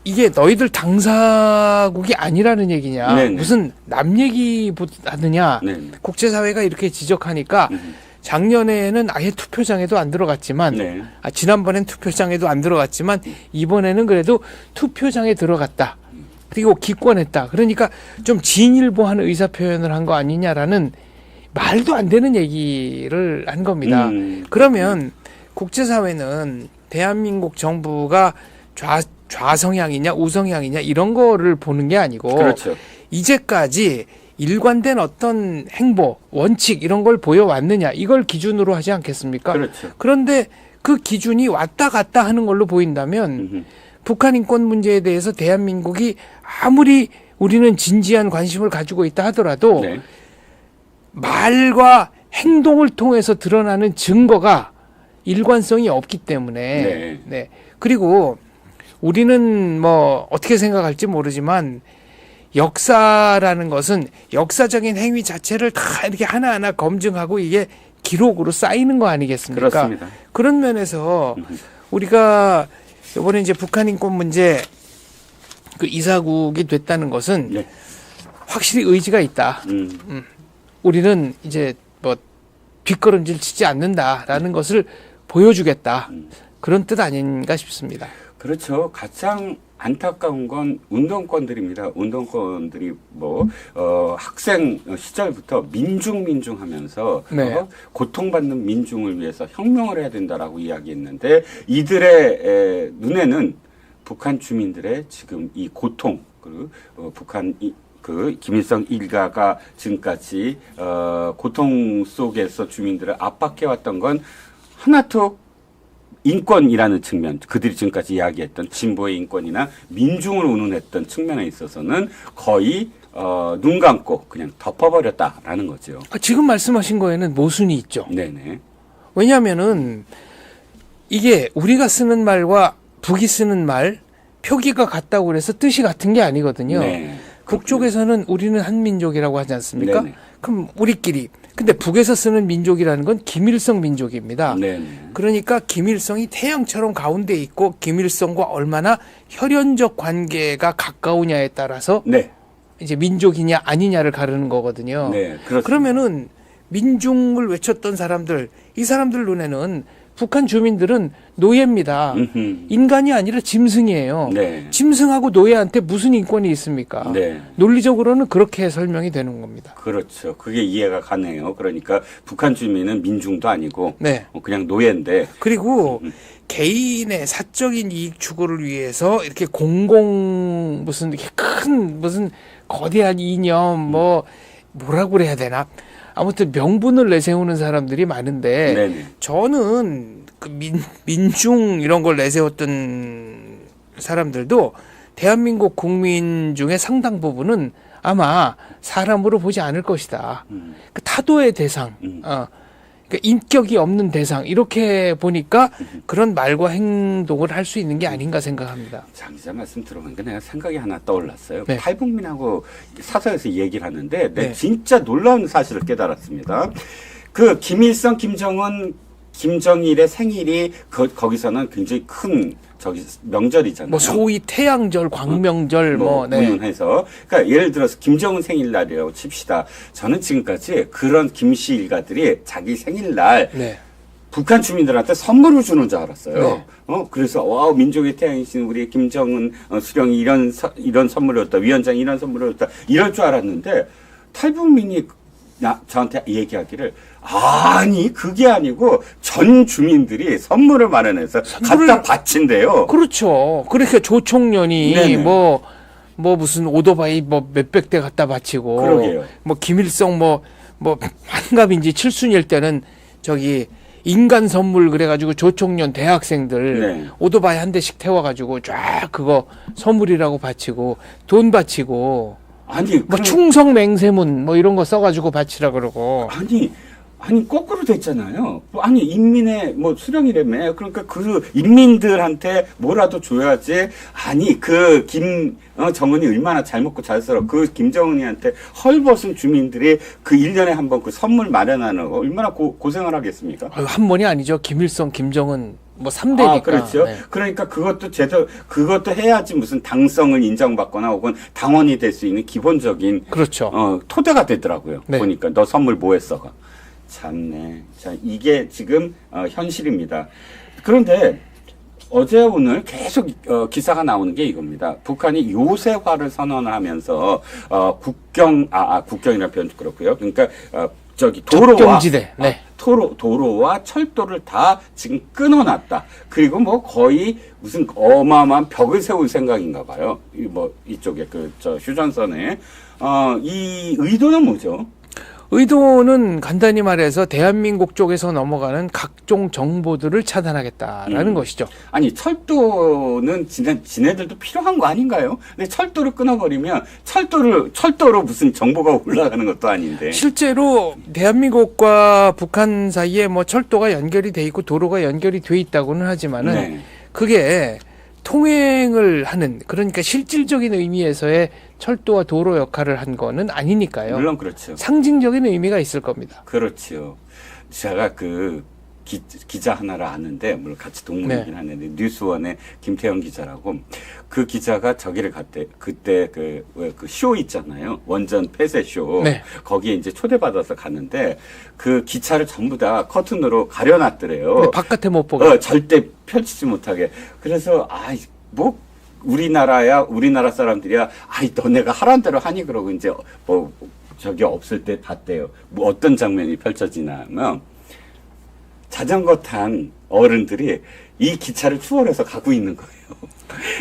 S6: 이게 너희들 당사국이 아니라는 얘기냐, 무슨 남 얘기 하느냐, 국제사회가 이렇게 지적하니까 작년에는 아예 투표장에도 안 들어갔지만, 지난번엔 투표장에도 안 들어갔지만 이번에는 그래도 투표장에 들어갔다. 그리고 기권했다. 그러니까 좀 진일보하는 의사표현을 한 거 아니냐라는 말도 안 되는 얘기를 한 겁니다. 그러면 국제사회는 대한민국 정부가 좌성향이냐 우성향이냐 이런 거를 보는 게 아니고 이제까지 일관된 어떤 행보, 원칙 이런 걸 보여왔느냐 이걸 기준으로 하지 않겠습니까? 그런데 그 기준이 왔다 갔다 하는 걸로 보인다면 북한 인권 문제에 대해서 대한민국이 아무리 우리는 진지한 관심을 가지고 있다 하더라도 말과 행동을 통해서 드러나는 증거가 일관성이 없기 때문에 그리고 우리는 뭐 어떻게 생각할지 모르지만 역사라는 것은 역사적인 행위 자체를 다 이렇게 하나하나 검증하고 이게 기록으로 쌓이는 거 아니겠습니까?
S3: 그렇습니다.
S6: 그런 면에서 우리가 이번에 이제 북한 인권 문제 그 이사국이 됐다는 것은 확실히 의지가 있다. 우리는 이제 뭐 뒷걸음질 치지 않는다라는 것을 보여주겠다. 그런 뜻 아닌가 싶습니다.
S3: 그렇죠. 가장 안타까운 건 운동권들입니다. 운동권들이 학생 시절부터 민중 하면서 고통받는 민중을 위해서 혁명을 해야 된다라고 이야기했는데 이들의 눈에는 북한 주민들의 지금 이 고통, 그리고 북한 김일성 일가가 지금까지 고통 속에서 주민들을 압박해왔던 건 하나도 인권이라는 측면, 그들이 지금까지 이야기했던 진보의 인권이나 민중을 운운했던 측면에 있어서는 거의 눈 감고 그냥 덮어버렸다라는 거죠.
S6: 지금 말씀하신 거에는 모순이 있죠.
S3: 네네.
S6: 왜냐하면은 이게 우리가 쓰는 말과 북이 쓰는 말 표기가 같다고 그래서 뜻이 같은 게 아니거든요.
S3: 네.
S6: 북쪽에서는 우리는 한민족이라고 하지 않습니까?
S3: 네네.
S6: 그럼 우리끼리. 근데 북에서 쓰는 민족이라는 건 김일성 민족입니다.
S3: 네네.
S6: 그러니까 김일성이 태양처럼 가운데 있고 김일성과 얼마나 혈연적 관계가 가까우냐에 따라서
S3: 네.
S6: 이제 민족이냐 아니냐를 가르는 거거든요.
S3: 네. 그렇습니다.
S6: 그러면은 민중을 외쳤던 사람들, 이 사람들 눈에는 북한 주민들은 노예입니다.
S3: 음흠.
S6: 인간이 아니라 짐승이에요.
S3: 네.
S6: 짐승하고 노예한테 무슨 인권이 있습니까?
S3: 네.
S6: 논리적으로는 그렇게 설명이 되는 겁니다.
S3: 그렇죠. 그게 이해가 가네요. 그러니까 북한 주민은 민중도 아니고
S6: 네.
S3: 그냥 노예인데.
S6: 그리고 개인의 사적인 이익 추구를 위해서 이렇게 공공 무슨 이렇게 큰 무슨 거대한 이념 뭐라고 그래야 되나? 아무튼 명분을 내세우는 사람들이 많은데
S3: 네네.
S6: 저는 그 민중 이런 걸 내세웠던 사람들도 대한민국 국민 중에 상당 부분은 아마 사람으로 보지 않을 것이다. 그 타도의 대상, 그러니까 인격이 없는 대상 이렇게 보니까 그런 말과 행동을 할 수 있는 게 아닌가 생각합니다.
S3: 장 기자 말씀 들어보니까 내가 생각이 하나 떠올랐어요.
S6: 네.
S3: 탈북민하고 사서에서 얘기를 하는데 내가
S6: 네.
S3: 진짜 놀라운 사실을 깨달았습니다. 그 김일성, 김정은, 김정일의 생일이 거기서는 굉장히 큰 명절이잖아요.
S6: 뭐 소위 태양절, 광명절 네.
S3: 해서 그러니까 예를 들어서 김정은 생일날이라고 칩시다. 저는 지금까지 그런 김씨 일가들이 자기 생일날
S6: 네.
S3: 북한 주민들한테 선물을 주는 줄 알았어요.
S6: 네.
S3: 그래서 와우 민족의 태양이신 우리 김정은 수령이 이런 선물을 줬다. 위원장이 이런 선물을 줬다. 이럴 줄 알았는데 탈북민이 저한테 얘기하기를 아니 그게 아니고 전 주민들이 선물을 마련해서 갖다 바친대요.
S6: 그렇죠. 그러니까 조총련이
S3: 네네.
S6: 뭐 무슨 오토바이 몇백 대 갖다 바치고
S3: 그러게요.
S6: 뭐 김일성 뭐 한갑인지 칠순일 때는 저기 인간 선물 그래가지고 조총련 대학생들
S3: 네.
S6: 오토바이 한 대씩 태워가지고 쫙 그거 선물이라고 바치고 돈 바치고
S3: 아니
S6: 뭐 충성 맹세문 뭐 이런 거 써가지고 바치라 그러고
S3: 아니 거꾸로 됐잖아요. 아니 인민의 수령이라며. 그러니까 그 인민들한테 뭐라도 줘야지. 아니 그 김정은이 얼마나 잘 먹고 잘 살아. 그 김정은이한테 헐벗은 주민들이 그 1년에 한 번 그 선물 마련하는 거 얼마나 고생을 하겠습니까?
S6: 한 번이 아니죠. 김일성, 김정은 3대니까.
S3: 그렇죠.
S6: 네.
S3: 그러니까 그것도 해야지 무슨 당성을 인정받거나 혹은 당원이 될 수 있는 기본적인
S6: 그렇죠.
S3: 토대가 되더라고요.
S6: 네.
S3: 보니까 너 선물 뭐 했어가. 참네. 자, 이게 지금 현실입니다. 그런데 어제 오늘 계속 기사가 나오는 게 이겁니다. 북한이 요새화를 선언을 하면서 국경이라는 표현도 그렇고요. 그러니까 도로와
S6: 접경지대. 네.
S3: 도로와 철도를 다 지금 끊어놨다. 그리고 거의 무슨 어마어마한 벽을 세울 생각인가 봐요. 이쪽에 휴전선에 이 의도는 뭐죠?
S6: 의도는 간단히 말해서 대한민국 쪽에서 넘어가는 각종 정보들을 차단하겠다라는 것이죠.
S3: 아니 철도는 지네들도 필요한 거 아닌가요? 근데 철도를 끊어버리면 철도로 무슨 정보가 올라가는 것도 아닌데.
S6: 실제로 대한민국과 북한 사이에 철도가 연결이 돼 있고 도로가 연결이 돼 있다고는 하지만은
S3: 네.
S6: 그게 통행을 하는 그러니까 실질적인 의미에서의 철도와 도로 역할을 한 거는 아니니까요.
S3: 물론 그렇죠.
S6: 상징적인 의미가 있을 겁니다.
S3: 그렇죠. 제가 기자 하나를 아는데 물론 같이 동문이긴
S6: 네.
S3: 하는데 뉴스원의 김태형 기자라고 그 기자가 저기를 갔대. 그때 그 쇼 있잖아요. 원전 폐쇄 쇼.
S6: 네.
S3: 거기에 이제 초대받아서 갔는데 그 기차를 전부 다 커튼으로 가려놨더래요.
S6: 근데 바깥에 못 보게.
S3: 절대 펼치지 못하게. 그래서 우리나라 사람들이야. 너네가 하란 대로 하니 그러고 이제 저기 없을 때 봤대요. 어떤 장면이 펼쳐지냐면 자전거 탄 어른들이 이 기차를 추월해서 가고 있는 거예요.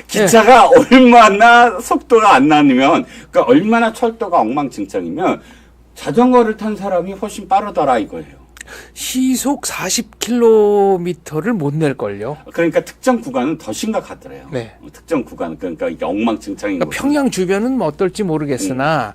S3: 기차가 얼마나 속도가 안 나면, 그러니까 얼마나 철도가 엉망진창이면 자전거를 탄 사람이 훨씬 빠르더라 이거예요.
S6: 시속 40km를 못 낼걸요.
S3: 그러니까 특정 구간은 더 심각하더래요.
S6: 네.
S3: 특정 구간은 그러니까 이게 엉망진창인
S6: 그러니까
S3: 거죠.
S6: 평양 주변은 뭐 어떨지 모르겠으나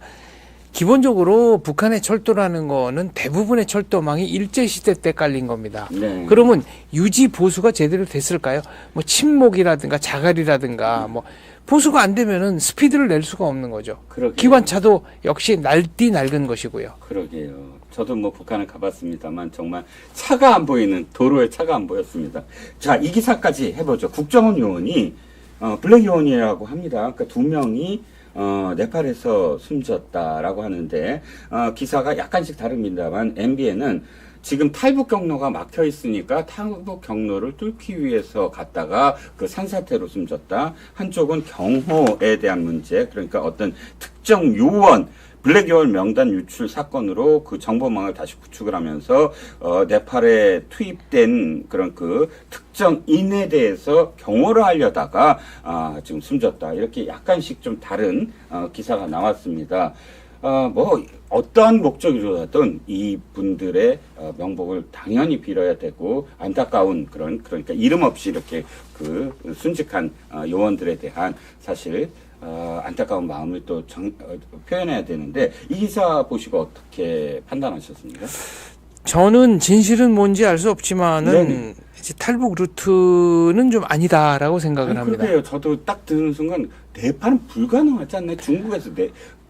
S6: 기본적으로 북한의 철도라는 거는 대부분의 철도망이 일제시대 때 깔린 겁니다.
S3: 네.
S6: 그러면 유지 보수가 제대로 됐을까요? 뭐 침목이라든가 자갈이라든가 뭐 보수가 안 되면은 스피드를 낼 수가 없는 거죠.
S3: 그러게요.
S6: 기관차도 역시 날디 낡은 것이고요.
S3: 그러게요. 저도 뭐 북한을 가봤습니다만 정말 차가 안 보이는 도로에 차가 안 보였습니다. 자, 이 기사까지 해보죠. 국정원 요원이 블랙 요원이라고 합니다. 그러니까 2명이 네팔에서 숨졌다라고 하는데 기사가 약간씩 다릅니다만 MBN은 지금 탈북 경로가 막혀 있으니까 탈북 경로를 뚫기 위해서 갔다가 그 산사태로 숨졌다. 한쪽은 경호에 대한 문제, 그러니까 어떤 특정 요원 블랙 요원 명단 유출 사건으로 그 정보망을 다시 구축을 하면서 네팔에 투입된 그런 그 특정인에 대해서 경호를 하려다가 지금 숨졌다. 이렇게 약간씩 좀 다른 기사가 나왔습니다. 뭐 어떠한 목적으로든 이 분들의 명복을 당연히 빌어야 되고 안타까운 그러니까 이름 없이 이렇게 그 순직한 요원들에 대한 사실 안타까운 마음을 또 표현해야 되는데 이 기사 보시고 어떻게 판단하셨습니까?
S6: 저는 진실은 뭔지 알 수 없지만은
S3: 네네.
S6: 이제 탈북 루트는 좀 아니다라고 생각을 합니다.
S3: 그러게요. 저도 딱 듣는 순간 네팔은 불가능하지 않나요? 중국에서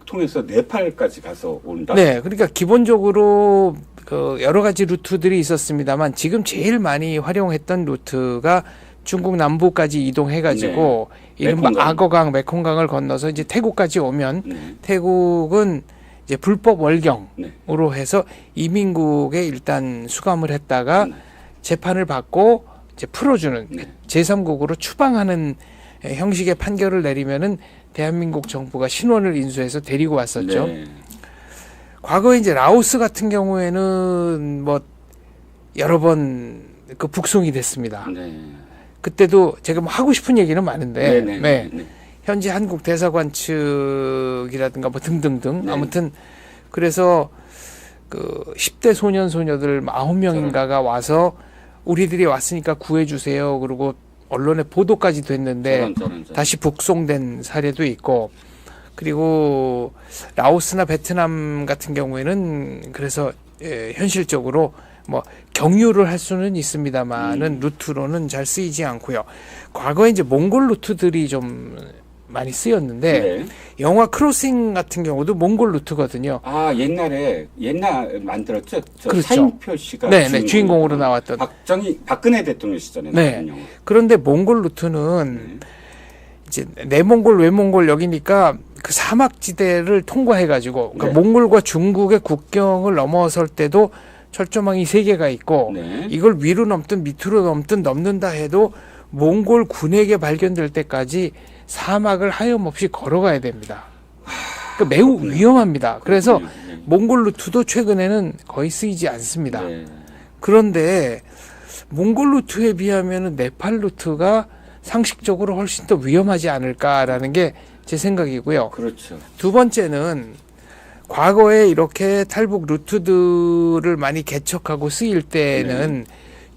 S3: 통해서 네팔까지 가서 온다.
S6: 네, 그러니까 기본적으로 그 여러 가지 루트들이 있었습니다만 지금 제일 많이 활용했던 루트가 중국 남부까지 이동해가지고 이른바
S3: 메콩강.
S6: 악어강, 메콩강을 건너서 이제 태국까지 오면
S3: 네.
S6: 태국은 이제 불법 월경으로
S3: 네.
S6: 해서 이민국에 일단 수감을 했다가
S3: 네.
S6: 재판을 받고 이제 풀어주는
S3: 네.
S6: 제3국으로 추방하는 형식의 판결을 내리면은 대한민국 정부가 신원을 인수해서 데리고 왔었죠.
S3: 네.
S6: 과거에 이제 라오스 같은 경우에는 뭐 여러 번 그 북송이 됐습니다.
S3: 네.
S6: 그때도 제가 뭐 하고 싶은 얘기는 많은데,
S3: 네.
S6: 네.
S3: 네.
S6: 현지 한국 대사관 측이라든가 뭐 등등등
S3: 네.
S6: 아무튼 그래서 그 10대 소년 소녀들 90명인가가 와서 우리들이 왔으니까 구해주세요. 그리고 언론에 보도까지 됐는데
S3: 저런.
S6: 다시 북송된 사례도 있고 그리고 라오스나 베트남 같은 경우에는 그래서 현실적으로 뭐 경유를 할 수는 있습니다만은 루트로는 잘 쓰이지 않고요. 과거에 이제 몽골 루트들이 좀 많이 쓰였는데
S3: 네.
S6: 영화 크로싱 같은 경우도 몽골 루트거든요.
S3: 옛날 만들었죠. 저
S6: 그렇죠.
S3: 사인표 씨가
S6: 네, 주인공으로 나왔던.
S3: 박근혜 대통령 시절에
S6: 네.
S3: 나온 영화.
S6: 그런데 몽골 루트는 이제 내몽골, 외몽골 여기니까 그 사막지대를 통과해가지고 그러니까
S3: 네.
S6: 몽골과 중국의 국경을 넘어설 때도 철조망이 3개가 있고
S3: 네.
S6: 이걸 위로 넘든 밑으로 넘든 넘는다 해도 몽골 군에게 발견될 때까지 사막을 하염없이 걸어가야 됩니다. 그러니까 매우 위험합니다. 그래서
S3: 네.
S6: 몽골 루트도 최근에는 거의 쓰이지 않습니다.
S3: 네.
S6: 그런데 몽골 루트에 비하면 네팔 루트가 상식적으로 훨씬 더 위험하지 않을까라는 게 제 생각이고요.
S3: 그렇죠.
S6: 두 번째는 과거에 이렇게 탈북 루트들을 많이 개척하고 쓰일 때는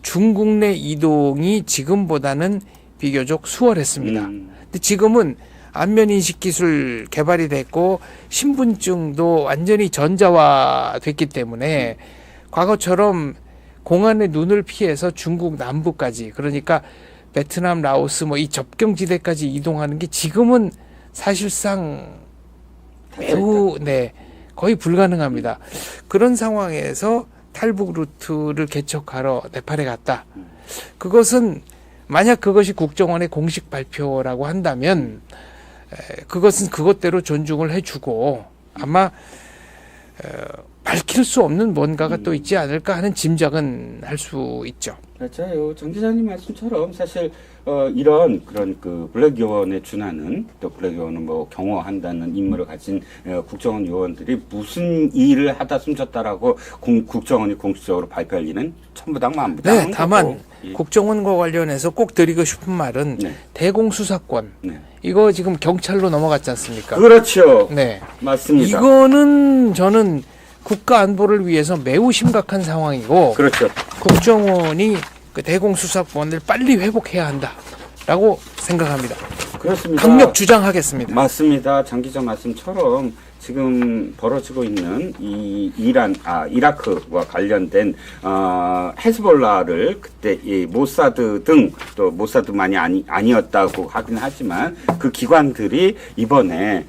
S6: 중국 내 이동이 지금보다는 비교적 수월했습니다. 근데 지금은 안면인식 기술 개발이 됐고 신분증도 완전히 전자화 됐기 때문에 과거처럼 공안의 눈을 피해서 중국 남부까지 그러니까 베트남, 라오스 뭐 이 접경지대까지 이동하는 게 지금은 사실상 매우 거의 불가능합니다. 그런 상황에서 탈북 루트를 개척하러 네팔에 갔다. 그것은 만약 그것이 국정원의 공식 발표라고 한다면 그것은 그것대로 존중을 해주고 아마 밝힐 수 없는 뭔가가 또 있지 않을까 하는 짐작은 할 수 있죠.
S3: 맞아요. 정 기자님 말씀처럼 사실 이런 그런 그 블랙 요원에 준하는 또 블랙 요원은 뭐 경호한다는 임무를 가진 국정원 요원들이 무슨 일을 하다 숨졌다라고 국정원이 공식적으로 발표할 리는 천부당만부당.
S6: 네, 다만 국정원과 관련해서 꼭 드리고 싶은 말은 대공수사권 이거 지금 경찰로 넘어갔지 않습니까?
S3: 그렇죠.
S6: 네,
S3: 맞습니다.
S6: 이거는 저는 국가 안보를 위해서 매우 심각한 상황이고
S3: 그렇죠.
S6: 국정원이 그 대공수사권을 빨리 회복해야 한다라고 생각합니다.
S3: 그렇습니다.
S6: 강력 주장하겠습니다.
S3: 맞습니다. 장 기자 말씀처럼 지금 벌어지고 있는 이 이라크와 관련된 헤즈볼라를 그때 이 모사드 등 또 모사드만이 아니었다고 하긴 하지만 그 기관들이 이번에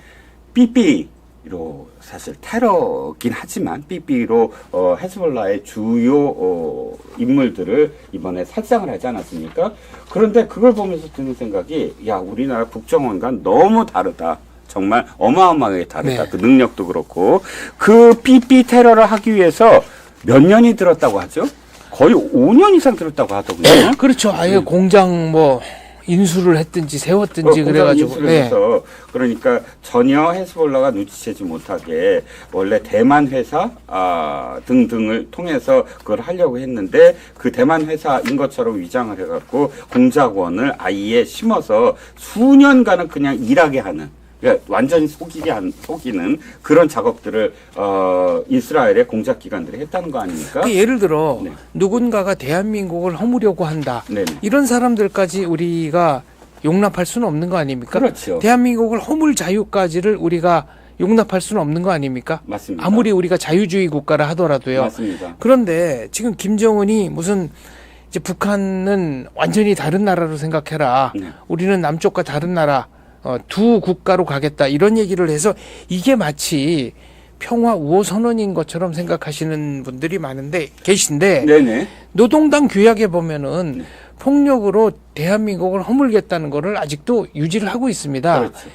S3: 삐삐로 사실 테러긴 하지만 삐삐로 헤즈볼라의 주요 인물들을 이번에 살상을 하지 않았습니까? 그런데 그걸 보면서 드는 생각이 야 우리나라 국정원과 너무 다르다. 정말 어마어마하게 다르다.
S6: 네.
S3: 그 능력도 그렇고 그 삐삐 테러를 하기 위해서 몇 년이 들었다고 하죠? 거의 5년 이상 들었다고 하더군요.
S6: 그렇죠. 아예 공장 뭐 인수를 했든지 세웠든지 그래가지고. 네.
S3: 해서 그러니까 전혀 헤즈볼라가 눈치채지 못하게 원래 대만 회사 등등을 통해서 그걸 하려고 했는데 그 대만 회사인 것처럼 위장을 해갖고 공작원을 아예 심어서 수년간은 그냥 일하게 하는. 그러니까 완전히 속이는 그런 작업들을 이스라엘의 공작기관들이 했다는 거 아닙니까?
S6: 그 예를 들어
S3: 네.
S6: 누군가가 대한민국을 허무려고 한다.
S3: 네네.
S6: 이런 사람들까지 우리가 용납할 수는 없는 거 아닙니까?
S3: 그렇죠.
S6: 대한민국을 허물 자유까지를 우리가 용납할 수는 없는 거 아닙니까?
S3: 맞습니다.
S6: 아무리 우리가 자유주의 국가라 하더라도요.
S3: 맞습니다.
S6: 그런데 지금 김정은이 무슨 이제 북한은 완전히 다른 나라로 생각해라.
S3: 네.
S6: 우리는 남쪽과 다른 나라. 두 국가로 가겠다 이런 얘기를 해서 이게 마치 평화 우호 선언인 것처럼 생각하시는 분들이 계신데
S3: 네네.
S6: 노동당 규약에 보면은 폭력으로 대한민국을 허물겠다는 거를 아직도 유지를 하고 있습니다.
S3: 그렇죠.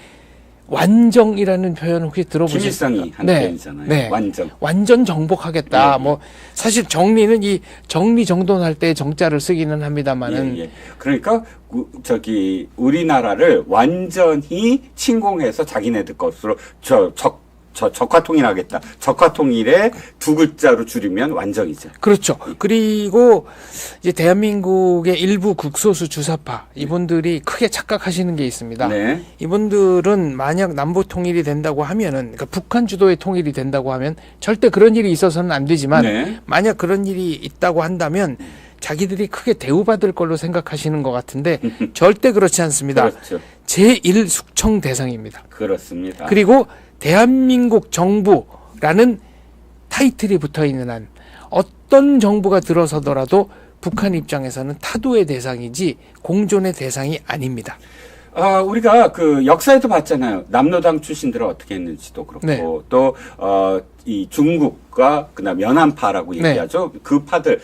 S6: 완정이라는 표현 혹시 들어보셨습니까?
S3: 김일성이 한 표현이잖아요.
S6: 네.
S3: 완전
S6: 정복하겠다.
S3: 네.
S6: 뭐 사실 정리는 이 정리정돈할 때 정자를 쓰기는 합니다만은
S3: 예. 그러니까 우리나라를 완전히 침공해서 자기네들 것으로 적화통일하겠다. 적화통일에 두 글자로 줄이면 완정이죠.
S6: 그렇죠. 그리고 이제 대한민국의 일부 극소수 주사파 이분들이 크게 착각하시는 게 있습니다.
S3: 네.
S6: 이분들은 만약 남북 통일이 된다고 하면은 그러니까 북한 주도의 통일이 된다고 하면 절대 그런 일이 있어서는 안 되지만
S3: 네.
S6: 만약 그런 일이 있다고 한다면 자기들이 크게 대우받을 걸로 생각하시는 것 같은데 절대 그렇지 않습니다.
S3: 그렇죠.
S6: 제1 숙청 대상입니다.
S3: 그렇습니다.
S6: 그리고 대한민국 정부라는 타이틀이 붙어 있는 한 어떤 정부가 들어서더라도 북한 입장에서는 타도의 대상이지 공존의 대상이 아닙니다.
S3: 우리가 그 역사에도 봤잖아요. 남로당 출신들은 어떻게 했는지도 그렇고
S6: 네.
S3: 또 이 중국과 그다음 연안파라고
S6: 네.
S3: 얘기하죠. 그 파들이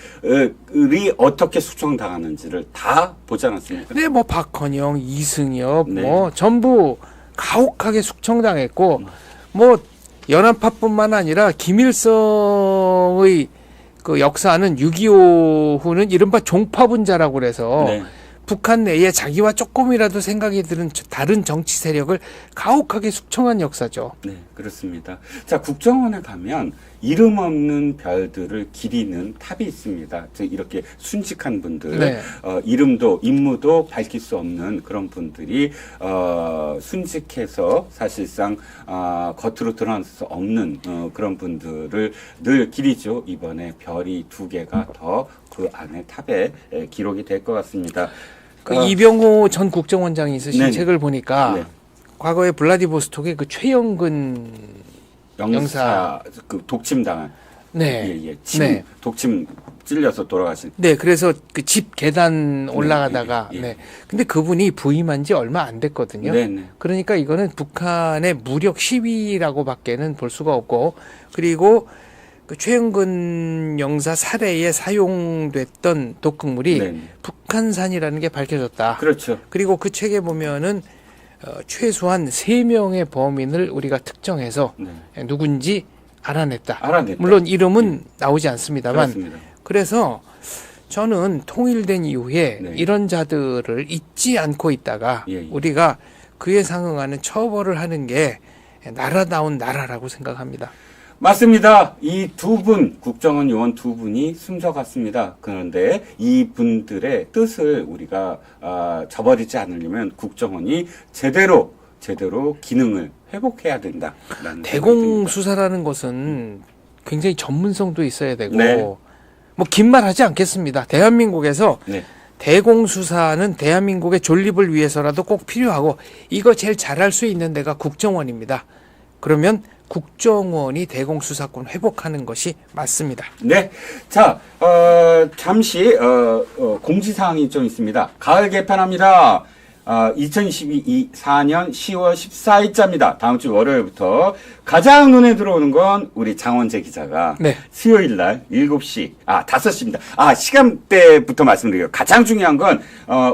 S3: 어떻게 숙청당하는지를 다 보지 않았습니까?
S6: 근데 뭐 박헌영, 이승엽
S3: 네.
S6: 뭐 전부 가혹하게 숙청당했고 뭐 연안파뿐만 아니라 김일성의 그 역사는 6.25 후는 이른바 종파분자라고 그래서
S3: 네.
S6: 북한 내에 자기와 조금이라도 생각이 드는 다른 정치 세력을 가혹하게 숙청한 역사죠.
S3: 네, 그렇습니다. 자, 국정원에 가면 이름 없는 별들을 기리는 탑이 있습니다. 즉 이렇게 순직한 분들,
S6: 네.
S3: 이름도 임무도 밝힐 수 없는 그런 분들이 순직해서 사실상 겉으로 드러날 수 없는 그런 분들을 늘 기리죠. 이번에 별이 2개가 더 그 안에 탑에 기록이 될 것 같습니다.
S6: 그 이병호 전 국정원장이 쓰신
S3: 네네.
S6: 책을 보니까
S3: 네.
S6: 과거에 블라디보스톡에 그 최영근
S3: 영사 그 독침당한
S6: 네.
S3: 침 독침 찔려서 돌아가신.
S6: 네, 그래서 그 집 계단 올라가다가
S3: 예.
S6: 네. 근데 그분이 부임한 지 얼마 안 됐거든요.
S3: 네네.
S6: 그러니까 이거는 북한의 무력 시위라고밖에는 볼 수가 없고 그리고 그 최영근 영사 살해에 사용됐던 독극물이
S3: 네네.
S6: 북한산이라는 게 밝혀졌다.
S3: 그렇죠.
S6: 그리고 그 책에 보면은 최소한 3명의 범인을 우리가 특정해서
S3: 네.
S6: 누군지 알아냈다.
S3: 알아냈다.
S6: 물론 이름은 나오지 않습니다만.
S3: 그렇습니다.
S6: 그래서 저는 통일된 이후에
S3: 네.
S6: 이런 자들을 잊지 않고 있다가
S3: 예.
S6: 우리가 그에 상응하는 처벌을 하는 게 나라다운 나라라고 생각합니다.
S3: 맞습니다. 이 두 분, 국정원 요원 두 분이 숨져갔습니다. 그런데 이 분들의 뜻을 우리가 저버리지 않으려면 국정원이 제대로 기능을 회복해야 된다라는
S6: 대공수사라는 것은 굉장히 전문성도 있어야 되고
S3: 네.
S6: 뭐 긴 말 하지 않겠습니다. 대한민국에서
S3: 네.
S6: 대공수사는 대한민국의 존립을 위해서라도 꼭 필요하고 이거 제일 잘할 수 있는 데가 국정원입니다. 그러면 국정원이 대공수사권 회복하는 것이 맞습니다.
S3: 네. 자, 잠시, 공지사항이 좀 있습니다. 가을 개편합니다. 2024년 10월 14일자입니다. 다음 주 월요일부터 가장 눈에 들어오는 건 우리 장원재 기자가
S6: 네.
S3: 수요일 날 5시입니다. 시간대부터 말씀드릴게요. 가장 중요한 건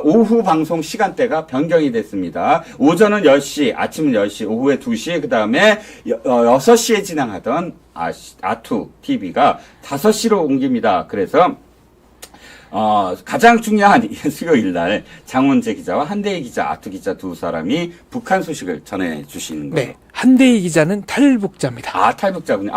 S3: 오후 방송 시간대가 변경이 됐습니다. 오전은 10시, 아침은 10시, 오후에 2시, 그 다음에 6시에 진행하던 아투 TV가 5시로 옮깁니다. 그래서 가장 중요한 수요일 날 장원재 기자와 한대희 기자, 아투 기자 두 사람이 북한 소식을 전해 주시는 거죠.
S6: 네. 한대희 기자는 탈북자입니다.
S3: 탈북자군요.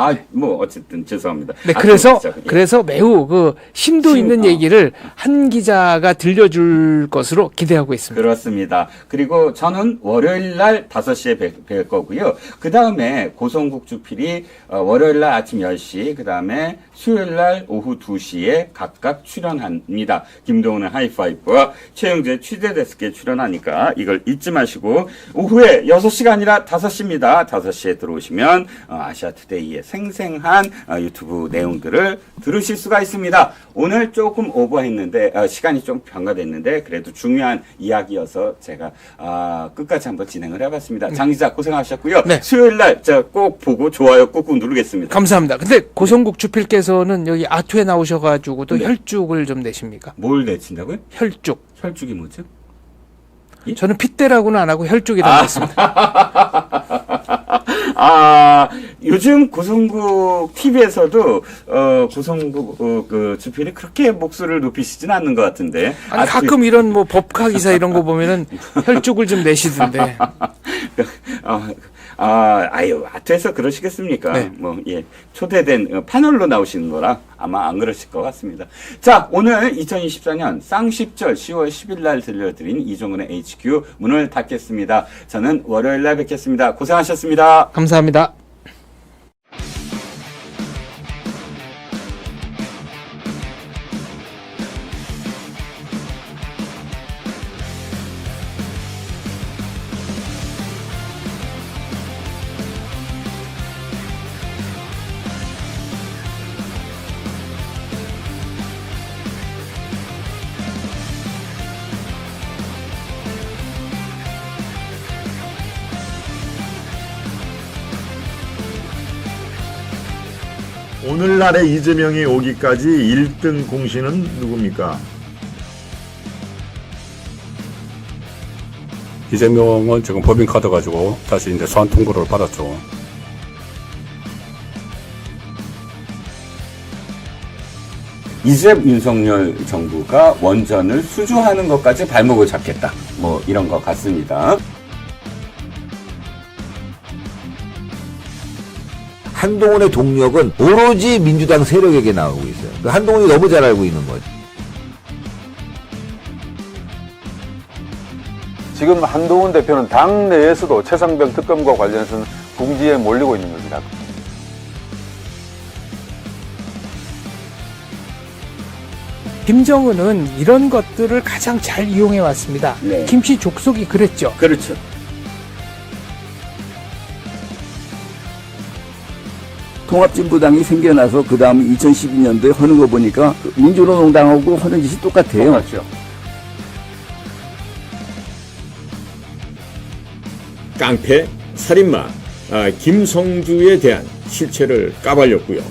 S3: 어쨌든 죄송합니다.
S6: 네,
S3: 아투
S6: 그래서
S3: 기자군요.
S6: 그래서 매우 그 심도 있는 얘기를 한 기자가 들려줄 것으로 기대하고 있습니다.
S3: 그렇습니다. 그리고 저는 월요일 날 5시에 뵐 거고요. 그 다음에 고성국 주필이 월요일 날 아침 10시, 그 다음에 수요일 날 오후 2시에 각각 출연합니다. 김동훈의 하이파이브와 최영재 취재데스크에 출연하니까 이걸 잊지 마시고 오후에 6시가 아니라 5시입니다. 5시에 들어오시면 아시아투데이의 생생한 유튜브 내용들을 들으실 수가 있습니다. 오늘 조금 오버했는데 시간이 좀 경과됐는데 그래도 중요한 이야기여서 제가 끝까지 한번 진행을 해봤습니다. 장 기자 고생하셨고요.
S6: 네.
S3: 수요일 날 제가 꼭 보고 좋아요 꾹꾹 누르겠습니다.
S6: 감사합니다. 근데 고성국 주필께서는 여기 아투에 나오셔가지고 또
S3: 네.
S6: 혈죽을 좀 내십니까?
S3: 뭘 내친다고요?
S6: 혈죽.
S3: 혈죽이 뭐죠?
S6: 저는 핏대라고는 안 하고 혈죽이라고 했습니다.
S3: 요즘 고성국 TV에서도 고성국 그 주필이 그렇게 목소리를 높이시진 않는 것 같은데.
S6: 아니, 가끔 이런 뭐 법카 기사 이런 거 보면은 혈죽을 좀 내시던데.
S3: 아트에서 그러시겠습니까?
S6: 네.
S3: 초대된 패널로 나오시는 거라 아마 안 그러실 것 같습니다. 자, 오늘 2024년 쌍십절 10월 10일 날 들려드린 이종훈의 HQ 문을 닫겠습니다. 저는 월요일 날 뵙겠습니다. 고생하셨습니다.
S6: 감사합니다.
S1: 오늘날의 이재명이 오기까지 1등 공신은 누굽니까?
S2: 이재명은 지금 법인카드 가지고 다시 이제 소환 통보를 받았죠.
S3: 이제 윤석열 정부가 원전을 수주하는 것까지 발목을 잡겠다. 이런 것 같습니다.
S4: 한동훈의 동력은 오로지 민주당 세력에게 나오고 있어요. 한동훈이 너무 잘 알고 있는 거죠.
S5: 지금 한동훈 대표는 당 내에서도 최상병 특검과 관련해서는 궁지에 몰리고 있는 겁니다.
S6: 김정은은 이런 것들을 가장 잘 이용해 왔습니다.
S3: 네.
S6: 김씨 족속이 그랬죠.
S3: 그렇죠.
S7: 통합진보당이 생겨나서 그 다음 2012년도에 하는 거 보니까 민주노동당하고 하는 짓이 똑같아요.
S3: 똑같죠.
S8: 깡패, 살인마, 김성주에 대한 실체를 까발렸고요.